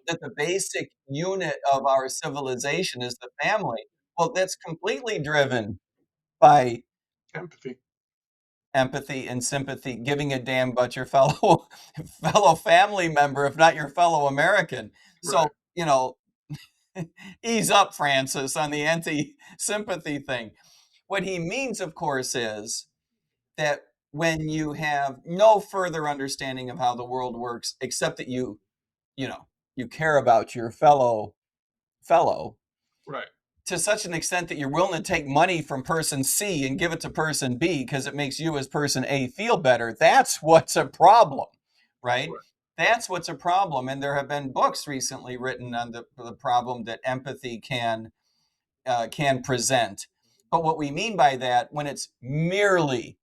B: that the basic unit of our civilization is the family, well, that's completely driven by
A: Empathy.
B: empathy and sympathy, giving a damn about your fellow fellow family member, if not your fellow American. So,
A: Right.
B: ease up, Francis, on the anti-sympathy thing. What he means, of course, is that when you have no further understanding of how the world works, except that you know, you care about your fellow
A: Right.
B: to such an extent that you're willing to take money from person C and give it to person B because it makes you as person A feel better, that's what's a problem, right?
A: Right.
B: That's what's a problem. And there have been books recently written on the problem that empathy can present. But what we mean by that, when it's merely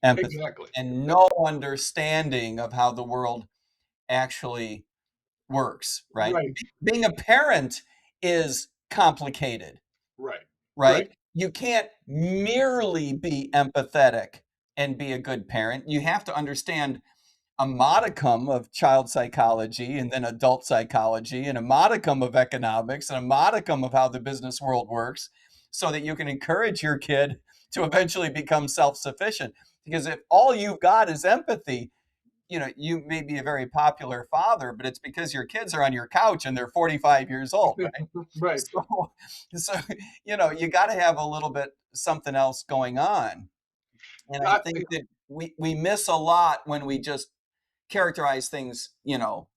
B: empathy
A: Exactly.
B: and
A: Yeah.
B: no understanding of how the world actually works, right?
A: Right.
B: Being a parent is complicated,
A: Right. Right.
B: right? You can't merely be empathetic and be a good parent. You have to understand a modicum of child psychology and then adult psychology and a modicum of economics and a modicum of how the business world works so that you can encourage your kid to eventually become self-sufficient. Because if all you've got is empathy, you may be a very popular father, but it's because your kids are on your couch and they're 45 years old, right?
A: Right.
B: So you got to have a little bit something else going on. And I
A: I,
B: think that we miss a lot when we just characterize things,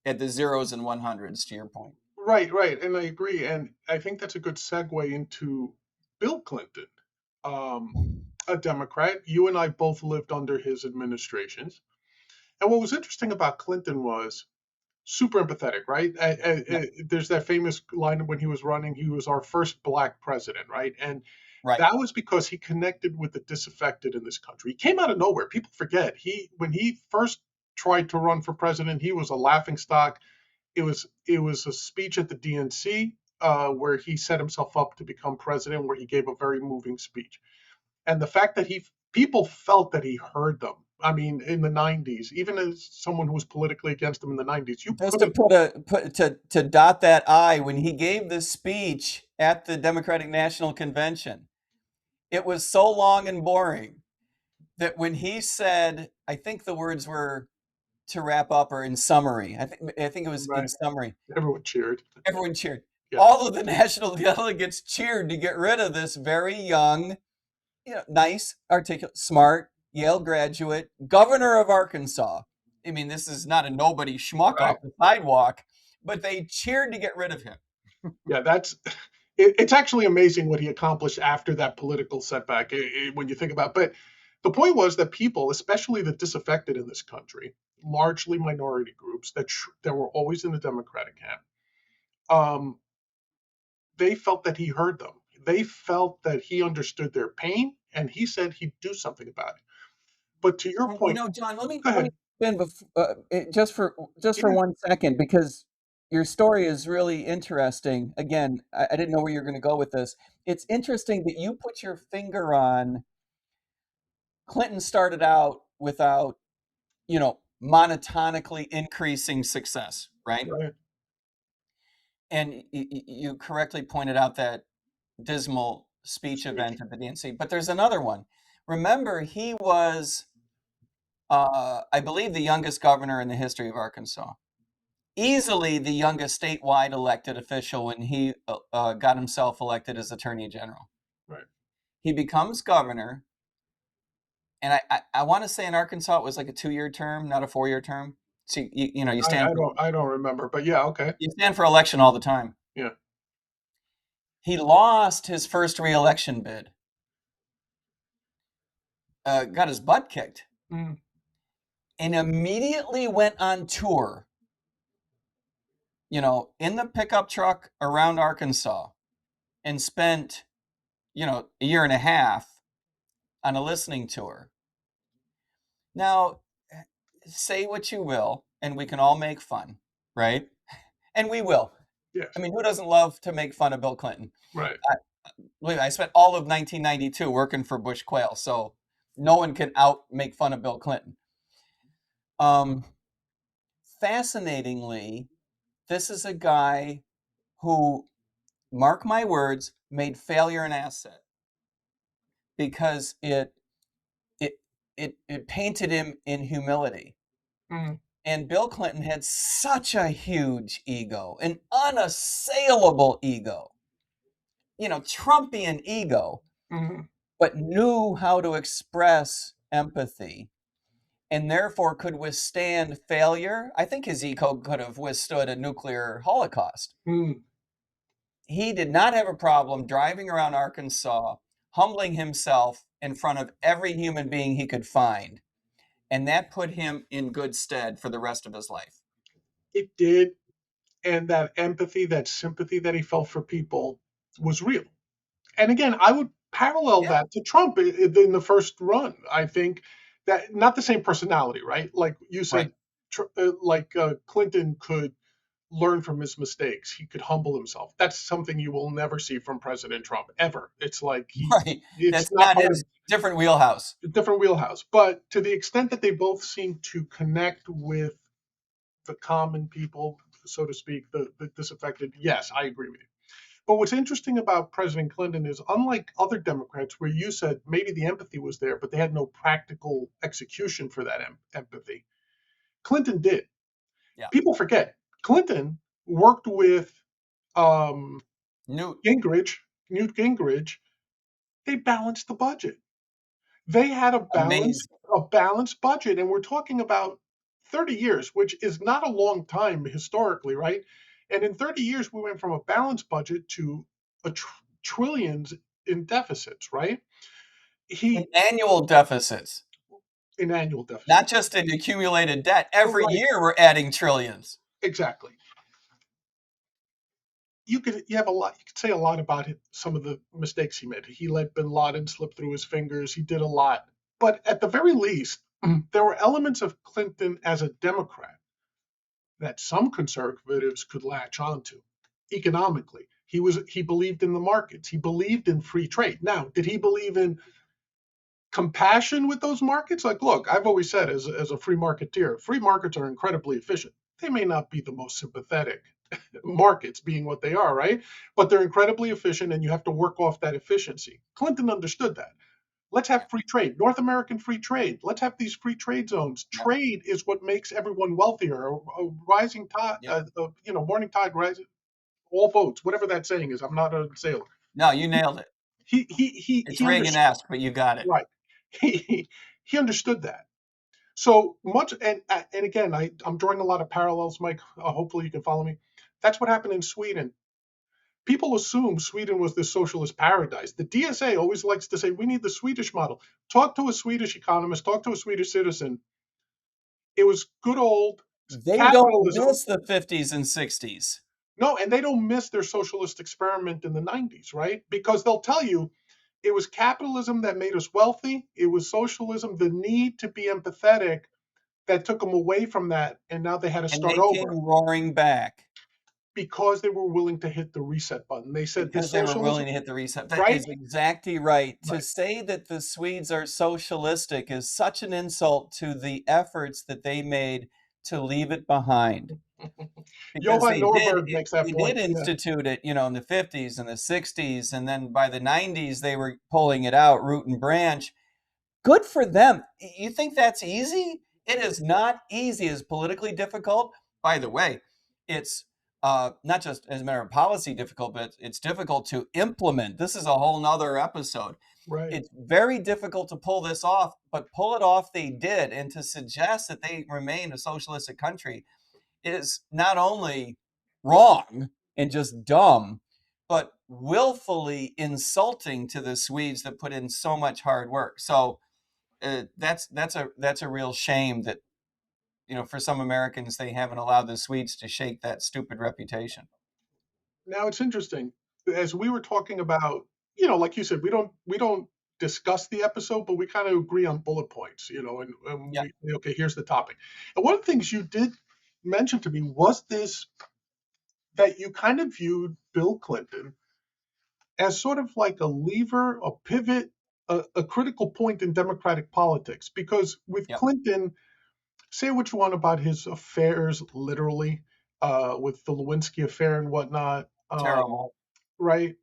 B: at the zeros and 100s, to your point.
A: right. Right. And I agree. And I think that's a good segue into Bill Clinton, um, a Democrat. You and I both lived under his administrations. And what was interesting about Clinton was super empathetic, right?
B: Yeah,
A: There's that famous line when he was running, he was our first black president, right? And
B: right.
A: that was because he connected with the disaffected in this country. He came out of nowhere. People forget. When he first tried to run for president, he was a laughing stock. It was a speech at the DNC where he set himself up to become president, where he gave a very moving speech. And the fact that he people felt that he heard them. I mean, in the 90s, even as someone who was politically against him in the 90s, you
B: Just
A: could
B: to
A: have.
B: to dot that I, when he gave this speech at the Democratic National Convention, it was so long and boring that when he said, I think the words were to wrap up or in summary. I think it was in
A: Right.
B: summary.
A: Everyone cheered.
B: Everyone cheered.
A: Yeah.
B: All of the national delegates cheered to get rid of this very young, nice, articulate, smart Yale graduate, governor of Arkansas. I mean, this is not a nobody schmuck
A: Right.
B: off the sidewalk, but they cheered to get rid of him.
A: Yeah, it's actually amazing what he accomplished after that political setback when you think about it. But the point was that people, especially the disaffected in this country, largely minority groups that were always in the Democratic camp, um, they felt that he heard them. They felt that he understood their pain, and he said he'd do something about it. But to your
B: And,
A: point,
B: John,
A: go
B: let me
A: ahead.
B: spin just for
A: Yeah,
B: 1 second, because your story is really interesting. Again, I didn't know where you're going to go with this. It's interesting that you put your finger on Clinton started out without, monotonically increasing success, right?
A: right.
B: And you correctly pointed out that dismal speech
A: Speech.
B: event at the DNC, but there's another one. Remember, he was, I believe, the youngest governor in the history of Arkansas. Easily the youngest statewide elected official when he got himself elected as Attorney General.
A: Right.
B: He becomes governor, and I want to say in Arkansas it was like a 2-year term, not a 4-year term. So you stand for
A: I don't remember, but yeah, okay.
B: election all the time.
A: Yeah.
B: He lost his first re-election bid, got his butt kicked,
A: Mm,
B: and immediately went on tour, in the pickup truck around Arkansas, and spent, a year and a half on a listening tour. Now, say what you will, and we can all make fun, right? And we will.
A: yes.
B: I mean, who doesn't love to make fun of Bill Clinton?
A: Right.
B: I spent all of 1992 working for Bush Quayle, so no one can make fun of Bill Clinton. Um, Fascinatingly, this is a guy who, mark my words, made failure an asset, because it it painted him in humility.
A: Mm,
B: And Bill Clinton had such a huge ego, an unassailable ego, Trumpian ego,
A: mm,
B: but knew how to express empathy and therefore could withstand failure. I think his ego could have withstood a nuclear holocaust.
A: mm.
B: He did not have a problem driving around Arkansas, humbling himself in front of every human being he could find. And that put him in good stead for the rest of his life.
A: It did. And that empathy, that sympathy that he felt for people was real. And again, I would parallel
B: Yeah,
A: that to Trump in the first run. I think that not the same personality, right? Like you
B: right.
A: said, Clinton could learn from his mistakes. He could humble himself. That's something you will never see from President Trump ever. It's like
B: Right.
A: it's
B: That's
A: not
B: not
A: part of
B: his different wheelhouse.
A: a different wheelhouse. But to the extent that they both seem to connect with the common people, so to speak, the disaffected, yes, I agree with you. But what's interesting about President Clinton is, unlike other Democrats, where you said maybe the empathy was there, but they had no practical execution for that empathy, Clinton did.
B: Yeah.
A: People forget Clinton worked with um,
B: Newt.
A: Gingrich, Newt Gingrich. They balanced the budget. They had
B: Amazing.
A: a balanced budget, and we're talking about 30 years, which is not a long time historically, right? And in 30 years, we went from a balanced budget to trillions in deficits, right?
B: In
A: He
B: annual deficits,
A: in annual
B: not
A: deficits,
B: just in accumulated debt. Every
A: right?
B: year we're adding trillions.
A: Exactly. You have a lot. You could say a lot about some of the mistakes he made. He let Bin Laden slip through his fingers. He did a lot, but at the very least, there were elements of Clinton as a Democrat that some conservatives could latch onto economically. He believed in the markets. He believed in free trade. Now, did he believe in compassion with those markets? Like, look, I've always said, as a free marketeer, free markets are incredibly efficient. They may not be the most sympathetic, markets being what they are, right? But they're incredibly efficient, and you have to work off that efficiency. Clinton understood that. Let's have free trade, North American free trade. Let's have these free trade zones.
B: Yep.
A: Trade is what makes everyone wealthier. A rising tide,
B: Yep.
A: morning tide rises all boats. Whatever that saying is. I'm not a sailor.
B: No, you nailed it.
A: He
B: It's
A: he understood.
B: Reagan-esque, but you got it.
A: Right. He understood that. So much, and again, I'm drawing a lot of parallels, Mike. Hopefully, you can follow me. That's what happened in Sweden. People assume Sweden was this socialist paradise. The DSA always likes to say we need the Swedish model. Talk to a Swedish economist, talk to a Swedish citizen. It was good old
B: They don't
A: capitalism.
B: miss the 50s and 60s.
A: No, and they don't miss their socialist experiment in the 90s, right? Because they'll tell you it was capitalism that made us wealthy. It was socialism, the need to be empathetic, that took them away from that. And now they had to
B: And
A: start
B: they came
A: over
B: roaring back
A: because they were willing to hit the reset button. They said this
B: because they were
A: socialism,
B: willing to hit the reset. That
A: right?
B: is exactly right. To
A: Right.
B: say that the Swedes are socialistic is such an insult to the efforts that they made to leave it behind. Because
A: Johan Norberg makes that
B: they did
A: point. Yeah.
B: institute it, in the 50s and the 60s, and then by the 90s they were pulling it out root and branch. Good for them. You think that's easy? It is not easy. It's politically difficult. By the way, it's not just as a matter of policy difficult, but it's difficult to implement. This is a whole nother episode.
A: Right.
B: It's very difficult to pull this off, but pull it off they did. And to suggest that they remain a socialistic country is not only wrong and just dumb, but willfully insulting to the Swedes that put in so much hard work. So that's a real shame that for some Americans they haven't allowed the Swedes to shake that stupid reputation.
A: Now it's interesting. As we were talking about, like you said, we don't discuss the episode, but we kind of agree on bullet points, and
B: Yeah,
A: we say, okay, here's the topic. And one of the things you did mention to me was this, that you kind of viewed Bill Clinton as sort of like a lever, a pivot, a critical point in Democratic politics. Because with
B: yeah,
A: Clinton, say what you want about his affairs, literally, with the Lewinsky affair and whatnot,
B: terrible.
A: right?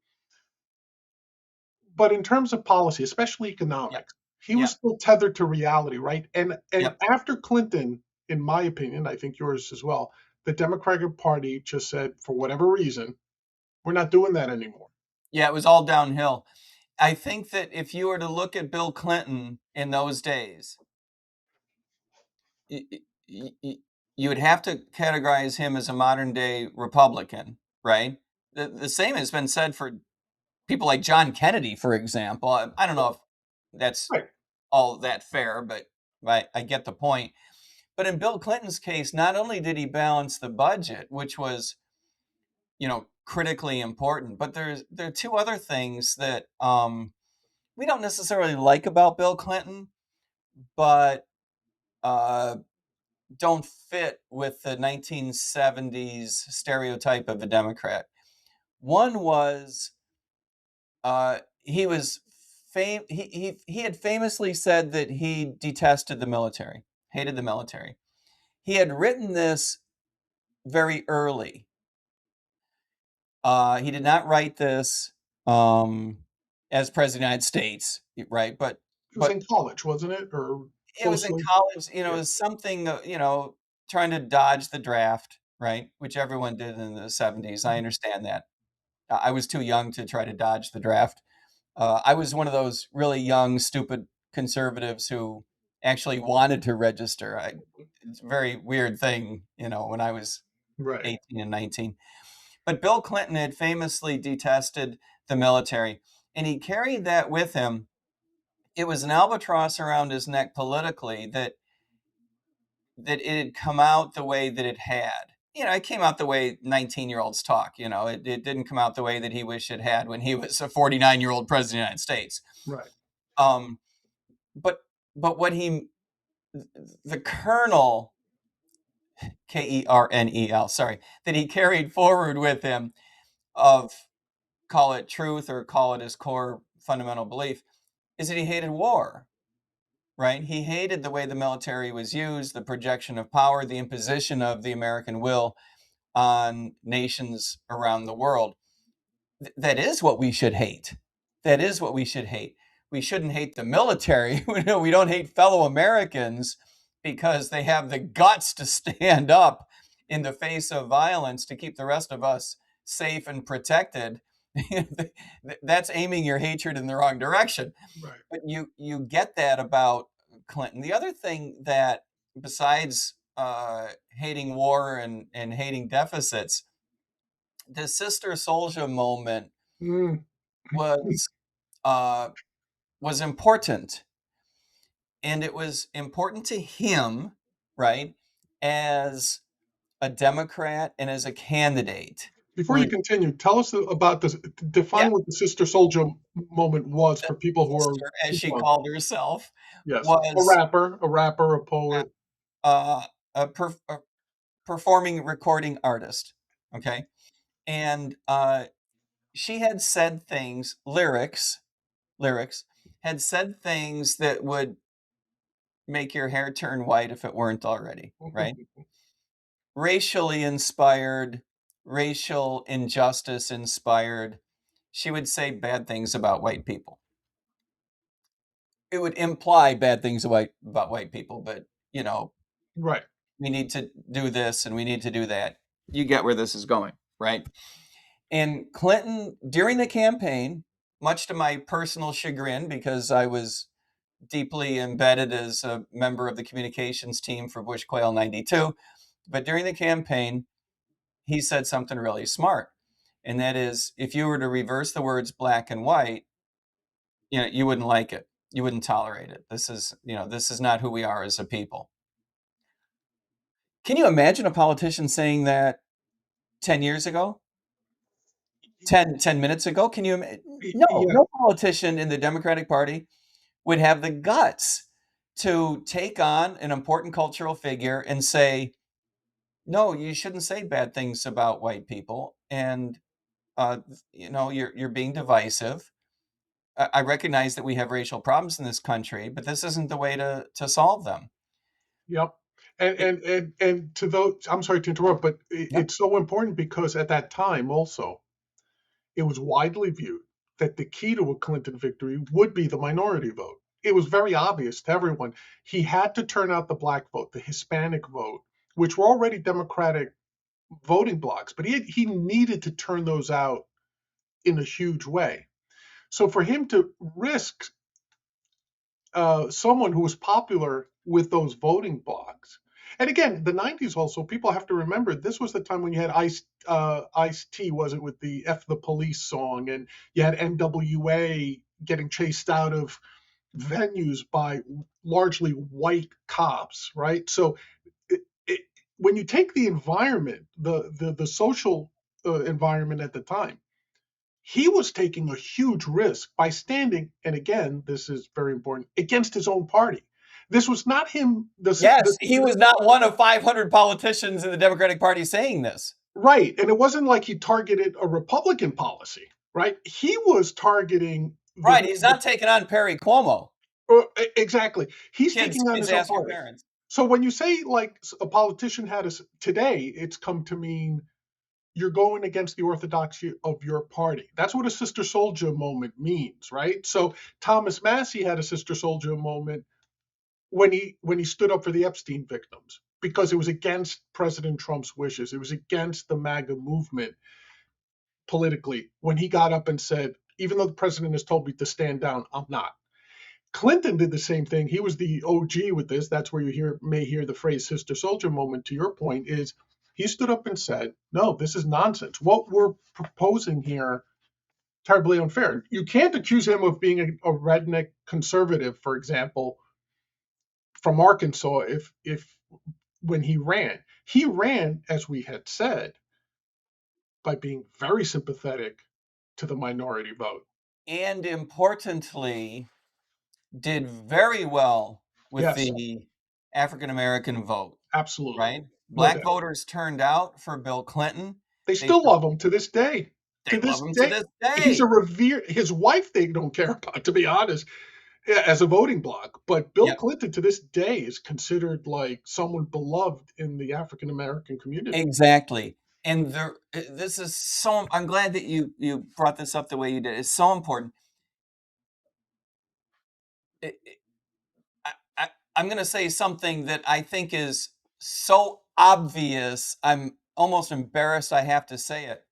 A: But in terms of policy, especially
B: Yep,
A: economics, he was
B: yep,
A: still tethered to reality, right? And
B: yep.
A: after Clinton, in my opinion, I think yours as well, the Democratic Party just said, for whatever reason, we're not doing that anymore.
B: Yeah, it was all downhill. I think that if you were to look at Bill Clinton in those days, y- y- y- you would have to categorize him as a modern day Republican, right? The same has been said for people like John Kennedy, for example. I don't know if that's
A: Right.
B: all that fair, but I get the point. But in Bill Clinton's case, not only did he balance the budget, which was, critically important, but there are two other things that we don't necessarily like about Bill Clinton, but uh, don't fit with the 1970s stereotype of a Democrat. One was he was he had famously said that he detested the military, hated the military. He had written this very early. He did not write this as president of the United States, right?
A: It was
B: But
A: in college, wasn't it? Or
B: it was in
A: closely?
B: college. It
A: Yeah.
B: was something, trying to dodge the draft, right? Which everyone did in the 70s. I
A: Mhm.
B: understand that. I was too young to try to dodge the draft. I was one of those really young, stupid conservatives who actually wanted to register. It's a very weird thing, when I was
A: Right.
B: 18 and 19. But Bill Clinton had famously detested the military, and he carried that with him. It was an albatross around his neck politically that it had come out the way that it had. It came out the way 19-year-olds talk. It didn't come out the way that he wished it had when he was a 49-year-old president of the United States.
A: Right.
B: Um, but what the kernel, Kernel, sorry, that he carried forward with him of, call it truth or call it his core fundamental belief, is that he hated war, right? He hated the way the military was used, the projection of power, the imposition of the American will on nations around the world. That is what we should hate. That is what we should hate. We shouldn't hate the military. We don't hate fellow Americans because they have the guts to stand up in the face of violence to keep the rest of us safe and protected. That's aiming your hatred in the wrong direction.
A: Right.
B: But you get that about Clinton. The other thing that, besides hating war and hating deficits, the Sister Souljah moment
A: Mm.
B: was uh, was important, and it was important to him, right, as a Democrat and as a candidate.
A: Before
B: Who,
A: you continue, tell us about this.
B: yeah,
A: Define what the Sister Soldier moment was for people who are
B: sister, as
A: too
B: she
A: young.
B: called herself,
A: Yes,
B: was
A: a rapper, a poet.
B: a performing recording artist. Okay, and she had said things, lyrics, had said things that would make your hair turn white if it weren't already, right? Racially inspired, racial injustice inspired. She would say bad things about white people. It would imply bad things about white people, but
A: Right.
B: we need to do this and we need to do that. You get where this is going, right? And Clinton, during the campaign, much to my personal chagrin, because I was deeply embedded as a member of the communications team for Bush Quayle 92, but during the campaign, he said something really smart. And that is, if you were to reverse the words black and white, you wouldn't like it. You wouldn't tolerate it. This is not who we are as a people. Can you imagine a politician saying that 10 years ago? 10 minutes ago? Can you no,
A: Yeah.
B: no politician in the Democratic Party would have the guts to take on an important cultural figure and say, no, you shouldn't say bad things about white people, and you're being divisive. I recognize that we have racial problems in this country, but this isn't the way to solve them.
A: Yep. And to those, I'm sorry to interrupt, but
B: Yeah.
A: it's so important because at that time also, it was widely viewed that the key to a Clinton victory would be the minority vote. It was very obvious to everyone. He had to turn out the black vote, the Hispanic vote, which were already Democratic voting blocks, but he needed to turn those out in a huge way. So for him to risk someone who was popular with those voting blocks. And again, the 90s also, people have to remember this was the time when you had Ice T, was it, with the F the Police song, and you had NWA getting chased out of venues by largely white cops, right? So it, it, when you take the environment, the social environment at the time, he was taking a huge risk by standing, and again, this is very important, against his own party. This was not him,
B: Yes, he was not one of 500 politicians in the Democratic Party saying this.
A: right, and it wasn't like he targeted a Republican policy, right? He was targeting
B: Right, he's not taking on Perry Cuomo.
A: exactly. He's
B: Kids,
A: taking on
B: kids,
A: his own
B: ask your
A: party.
B: parents.
A: So when you say like a politician had a today, it's come to mean you're going against the orthodoxy of your party. That's what a Sister Soldier moment means, right? So Thomas Massey had a Sister Soldier moment when he stood up for the Epstein victims because it was against President Trump's wishes. It was against the MAGA movement politically when he got up and said, even though the president has told me to stand down, I'm not. Clinton did the same thing. He was the OG with this. That's where may hear the phrase Sister Soldier moment. To your point, is he stood up and said, no, this is nonsense. What we're proposing here, terribly unfair. You can't accuse him of being a redneck conservative, for example, from Arkansas if when he ran, as we had said, by being very sympathetic to the minority vote.
B: And importantly, did very well with
A: Yes,
B: the African American vote,
A: absolutely.
B: right?
A: No
B: Black
A: doubt.
B: voters turned out for Bill Clinton.
A: They
B: They
A: still love him to this day.
B: they
A: To
B: love
A: this
B: him to
A: day,
B: this
A: he's a
B: day.
A: revered. His wife, they don't care about, to be honest, as a voting bloc. But Bill
B: Yep,
A: Clinton, to this day, is considered like someone beloved in the African American community.
B: exactly. And this is so. I'm glad that you brought this up the way you did. It's so important. It, it- I'm going to say something that I think is so obvious. I'm almost embarrassed I have to say it.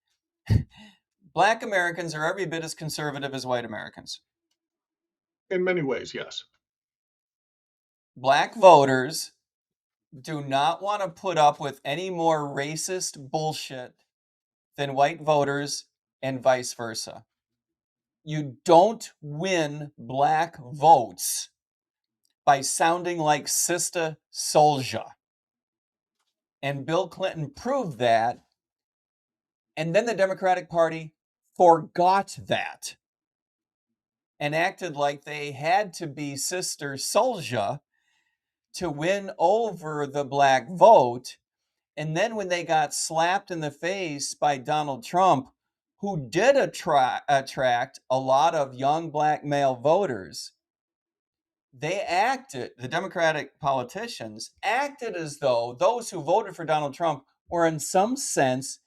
B: Black Americans are every bit as conservative as white Americans.
A: In many ways, yes.
B: Black voters do not want to put up with any more racist bullshit than white voters and vice versa. You don't win black votes by sounding like Sister Souljah. And Bill Clinton proved that. And then the Democratic Party forgot that and acted like they had to be Sister Souljah to win over the black vote. And then when they got slapped in the face by Donald Trump, who did attract a lot of young black male voters, the Democratic politicians acted as though those who voted for Donald Trump were in some sense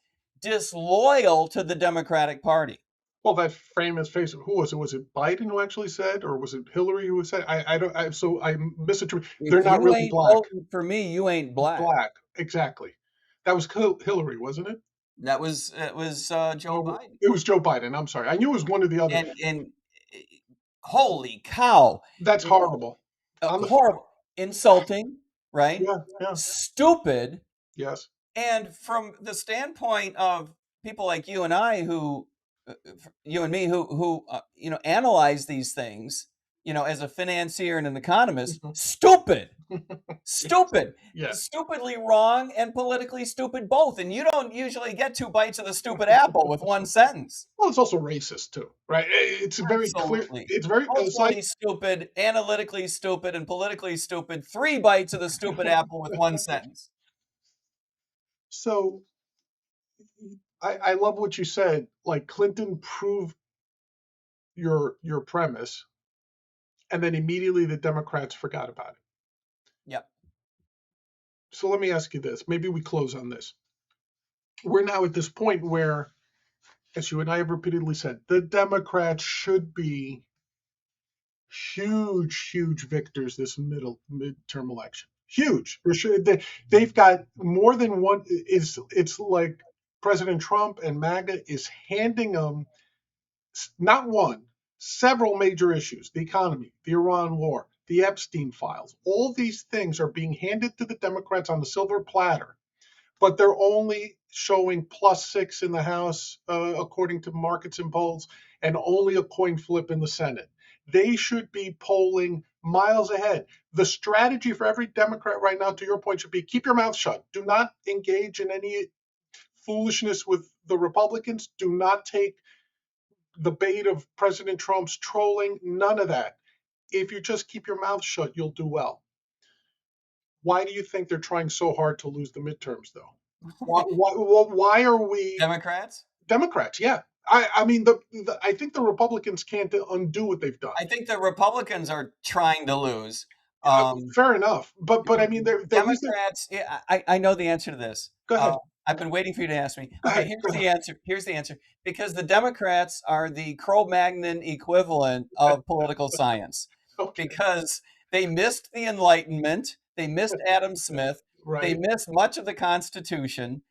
B: disloyal to the Democratic Party.
A: Well, that famous face. Who was it? Was it Biden who actually said, or was it Hillary who said? I don't. So I misinterpreted. They're
B: If
A: not
B: you
A: really
B: ain't
A: black.
B: voting for me, you ain't black.
A: Black, exactly. That was Hillary, wasn't it?
B: It was Joe
A: Oh,
B: Biden.
A: it was Joe Biden. I'm sorry. I knew it was one or the other.
B: And holy cow,
A: That's horrible.
B: horrible, insulting, right?
A: Yeah, yeah,
B: Stupid.
A: yes.
B: And from the standpoint of people like you and I, you and me, who analyze these things, as a financier and an economist, stupid, stupid,
A: Yeah.
B: stupidly wrong, and politically stupid both. And you don't usually get two bites of the stupid apple with one sentence.
A: Well, it's also racist too, right? It's very clear.
B: Absolutely.
A: It's
B: Culturally
A: like
B: stupid, analytically stupid, and politically stupid. Three bites of the stupid apple with one sentence.
A: so. I love what you said. Like Clinton proved your premise, and then immediately the Democrats forgot about it.
B: Yep.
A: So let me ask you this. Maybe we close on this. We're now at this point where, as you and I have repeatedly said, the Democrats should be huge victors this midterm election. Huge. They've got more than one. It's like President Trump and MAGA is handing them not one, several major issues: the economy, the Iran war, the Epstein files. All these things are being handed to the Democrats on the silver platter, but they're only showing +6 in the House, according to markets and polls, and only a coin flip in the Senate. They should be polling miles ahead. The strategy for every Democrat right now, to your point, should be keep your mouth shut. Do not engage in any foolishness with the Republicans. Do not take the bait of President Trump's trolling. None of that. If you just keep your mouth shut, you'll do well. Why do you think they're trying so hard to lose the midterms, though? Why are we
B: Democrats?
A: Democrats? Yeah, I mean, I think the Republicans can't undo what they've done.
B: I think the Republicans are trying to lose.
A: Fair enough, but I mean, the reason.
B: Democrats. Yeah, I know the answer to this.
A: Go ahead.
B: I've been waiting for you to ask me.
A: Go
B: Okay,
A: ahead.
B: here's the answer. Here's the answer. Because the Democrats are the Cro-Magnon equivalent of political science.
A: Okay.
B: Because they missed the Enlightenment, they missed Adam Smith,
A: Right.
B: they missed much of the Constitution,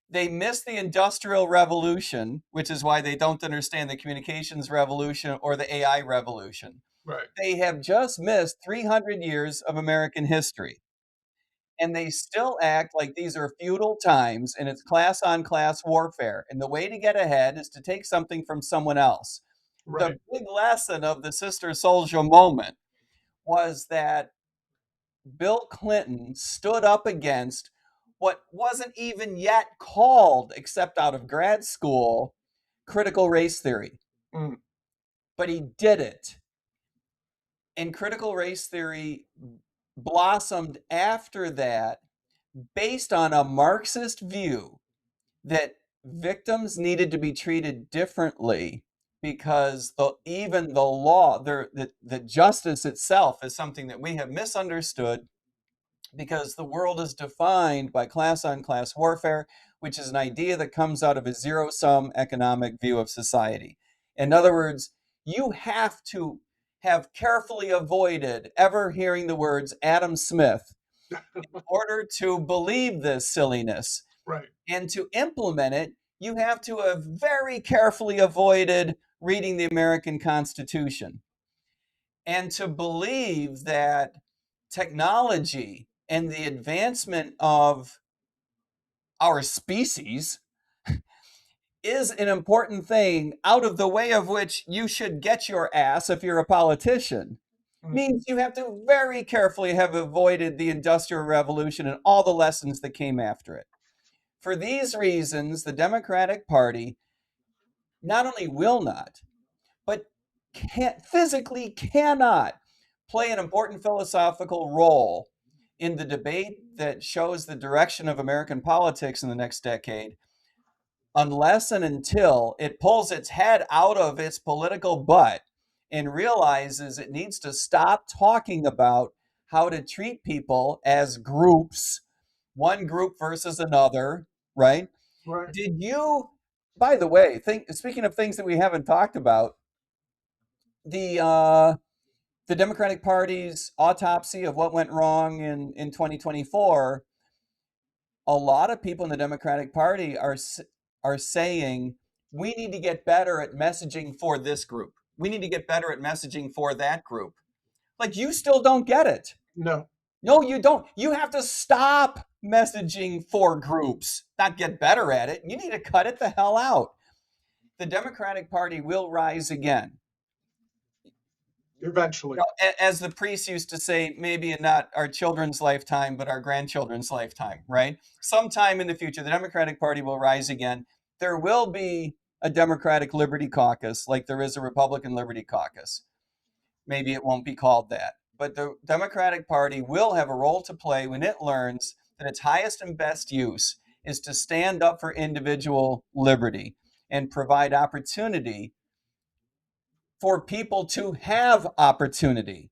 B: they missed the Industrial Revolution, which is why they don't understand the communications revolution or the AI revolution.
A: Right.
B: They have just missed 300 years of American history. And they still act like these are feudal times and it's class on class warfare. And the way to get ahead is to take something from someone else.
A: Right.
B: The big lesson of the Sister Souljah moment was that Bill Clinton stood up against what wasn't even yet called, except out of grad school, critical race theory.
A: Mm.
B: But he did it. And critical race theory blossomed after that based on a Marxist view that victims needed to be treated differently because even the law, the justice itself is something that we have misunderstood because the world is defined by class on class warfare, which is an idea that comes out of a zero-sum economic view of society. In other words, you have to have carefully avoided ever hearing the words Adam Smith in order to believe this silliness.
A: Right.
B: And to implement it, you have to have very carefully avoided reading the American Constitution. And to believe that technology and the advancement of our species is an important thing, out of the way of which you should get your ass if you're a politician.
A: Mm.
B: Means you have to very carefully have avoided the Industrial Revolution and all the lessons that came after it. For these reasons, the Democratic Party not only will not, but physically cannot play an important philosophical role in the debate that shows the direction of American politics in the next decade, unless and until it pulls its head out of its political butt and realizes it needs to stop talking about how to treat people as groups, one group versus another, right?
A: Right.
B: Did you, by the way, speaking of things that we haven't talked about, the Democratic Party's autopsy of what went wrong in 2024, a lot of people in the Democratic Party are saying we need to get better at messaging for this group. We need to get better at messaging for that group. Like, you still don't get it.
A: No.
B: No, you don't. You have to stop messaging for groups, not get better at it. You need to cut it the hell out. The Democratic Party will rise again.
A: Eventually.
B: As the priest used to say, maybe in not our children's lifetime, but our grandchildren's lifetime, right? Sometime in the future, the Democratic Party will rise again. There will be a Democratic Liberty Caucus, like there is a Republican Liberty Caucus. Maybe it won't be called that. But the Democratic Party will have a role to play when it learns that its highest and best use is to stand up for individual liberty and provide opportunity for people to have opportunity,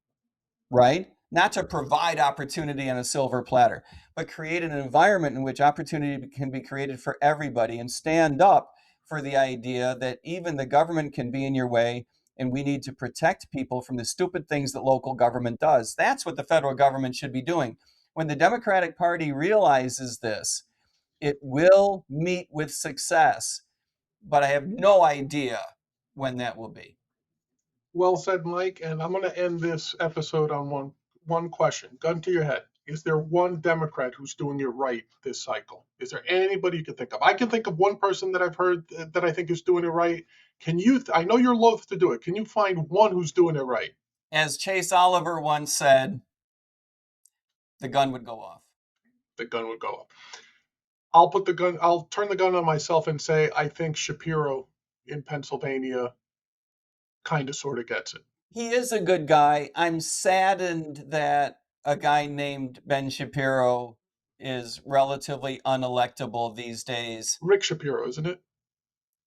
B: right? Not to provide opportunity on a silver platter, but create an environment in which opportunity can be created for everybody, and stand up for the idea that even the government can be in your way, and we need to protect people from the stupid things that local government does. That's what the federal government should be doing. When the Democratic Party realizes this, it will meet with success, but I have no idea when that will be.
A: Well said, Mike. And I'm going to end this episode on one question. Gun to your head. Is there one Democrat who's doing it right this cycle? Is there anybody you can think of? I can think of one person that I've heard that I think is doing it right. Can you? I know you're loath to do it. Can you find one who's doing it right?
B: As Chase Oliver once said, the gun would go off.
A: The gun would go up. I'll turn the gun on myself and say I think Shapiro in Pennsylvania kind of sort of gets it.
B: He is a good guy. I'm saddened that a guy named Ben Shapiro is relatively unelectable these days.
A: Rick Shapiro, isn't it?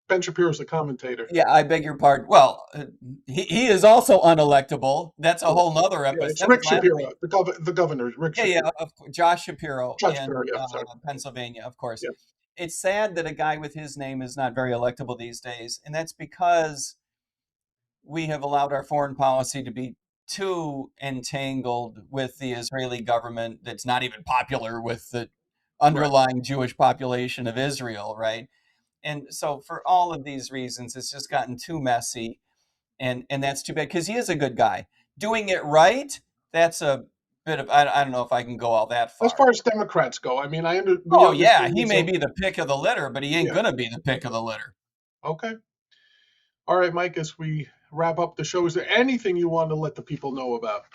A: Ben Shapiro's the commentator.
B: Yeah, I beg your pardon. Well, he is also unelectable. That's a whole nother
A: Yeah,
B: episode.
A: it's Rick Shapiro, the governor. Rick Shapiro.
B: Yeah, Josh Shapiro
A: Josh
B: in
A: Shapiro, yeah, sorry.
B: Pennsylvania, of course.
A: Yeah.
B: It's sad that a guy with his name is not very electable these days, and that's because we have allowed our foreign policy to be too entangled with the Israeli government that's not even popular with the underlying Jewish population of Israel, right? And so for all of these reasons, it's just gotten too messy, and that's too bad, because he is a good guy. Doing it right, that's a bit of, I don't know if I can go all that far.
A: As far as Democrats go, I mean,
B: He may be the pick of the litter, but he ain't going to be the pick of the litter.
A: Okay. All right, Mike, as we wrap up the show, is there anything you want to let the people know about?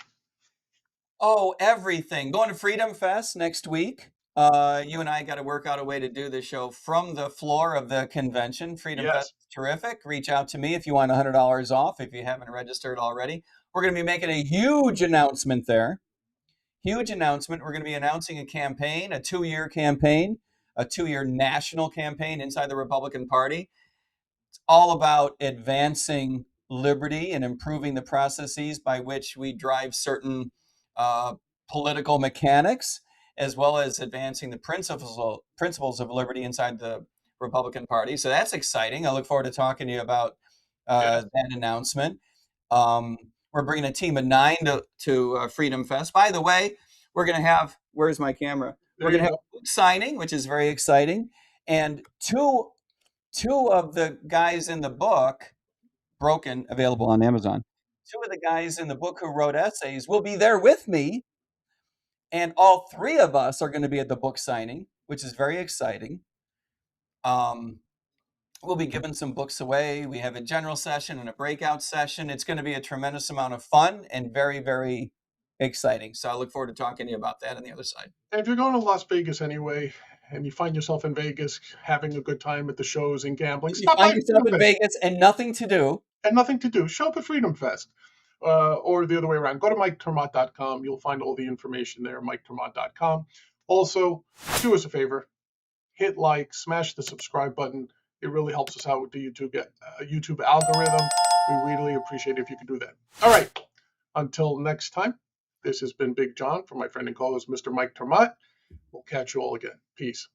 B: Oh, everything. Going to FreedomFest next week. You and I got to work out a way to do the show from the floor of the convention. FreedomFest is terrific. Reach out to me if you want $100 off, if you haven't registered already. We're going to be making a huge announcement there. Huge announcement. We're going to be announcing a campaign, a 2-year campaign, a 2-year national campaign inside the Republican Party. It's all about advancing liberty and improving the processes by which we drive certain political mechanics, as well as advancing the principles of liberty inside the Republican Party. So that's exciting. I look forward to talking to you about that announcement. We're bringing a team of 9 to Freedom Fest. By the way, we're going to have, where's my camera? We're going to have a book signing, which is very exciting. And two of the guys in the book, Broken, available on Amazon, 2 of the guys in the book who wrote essays will be there with me And all three of us are going to be at the book signing, which is very exciting. We'll be giving some books away. We have a general session and a breakout session. It's going to be a tremendous amount of fun and very, very exciting. So I look forward to talking to you about that on the other side.
A: And if you're going to Las Vegas anyway, and you find yourself in Vegas having a good time at the shows and gambling,
B: If you
A: stop by
B: find yourself
A: Freedom
B: in
A: Fest.
B: Vegas and nothing to do,
A: And nothing to do, show up at Freedom Fest. Or the other way around. Go to MikeTermott.com. You'll find all the information there, MikeTermott.com. Also, do us a favor, hit like, smash the subscribe button. It really helps us out with the YouTube algorithm. We really appreciate it if you could do that. All right. Until next time, this has been Big John from my friend and co-host, Mr. Mike Termott. We'll catch you all again. Peace.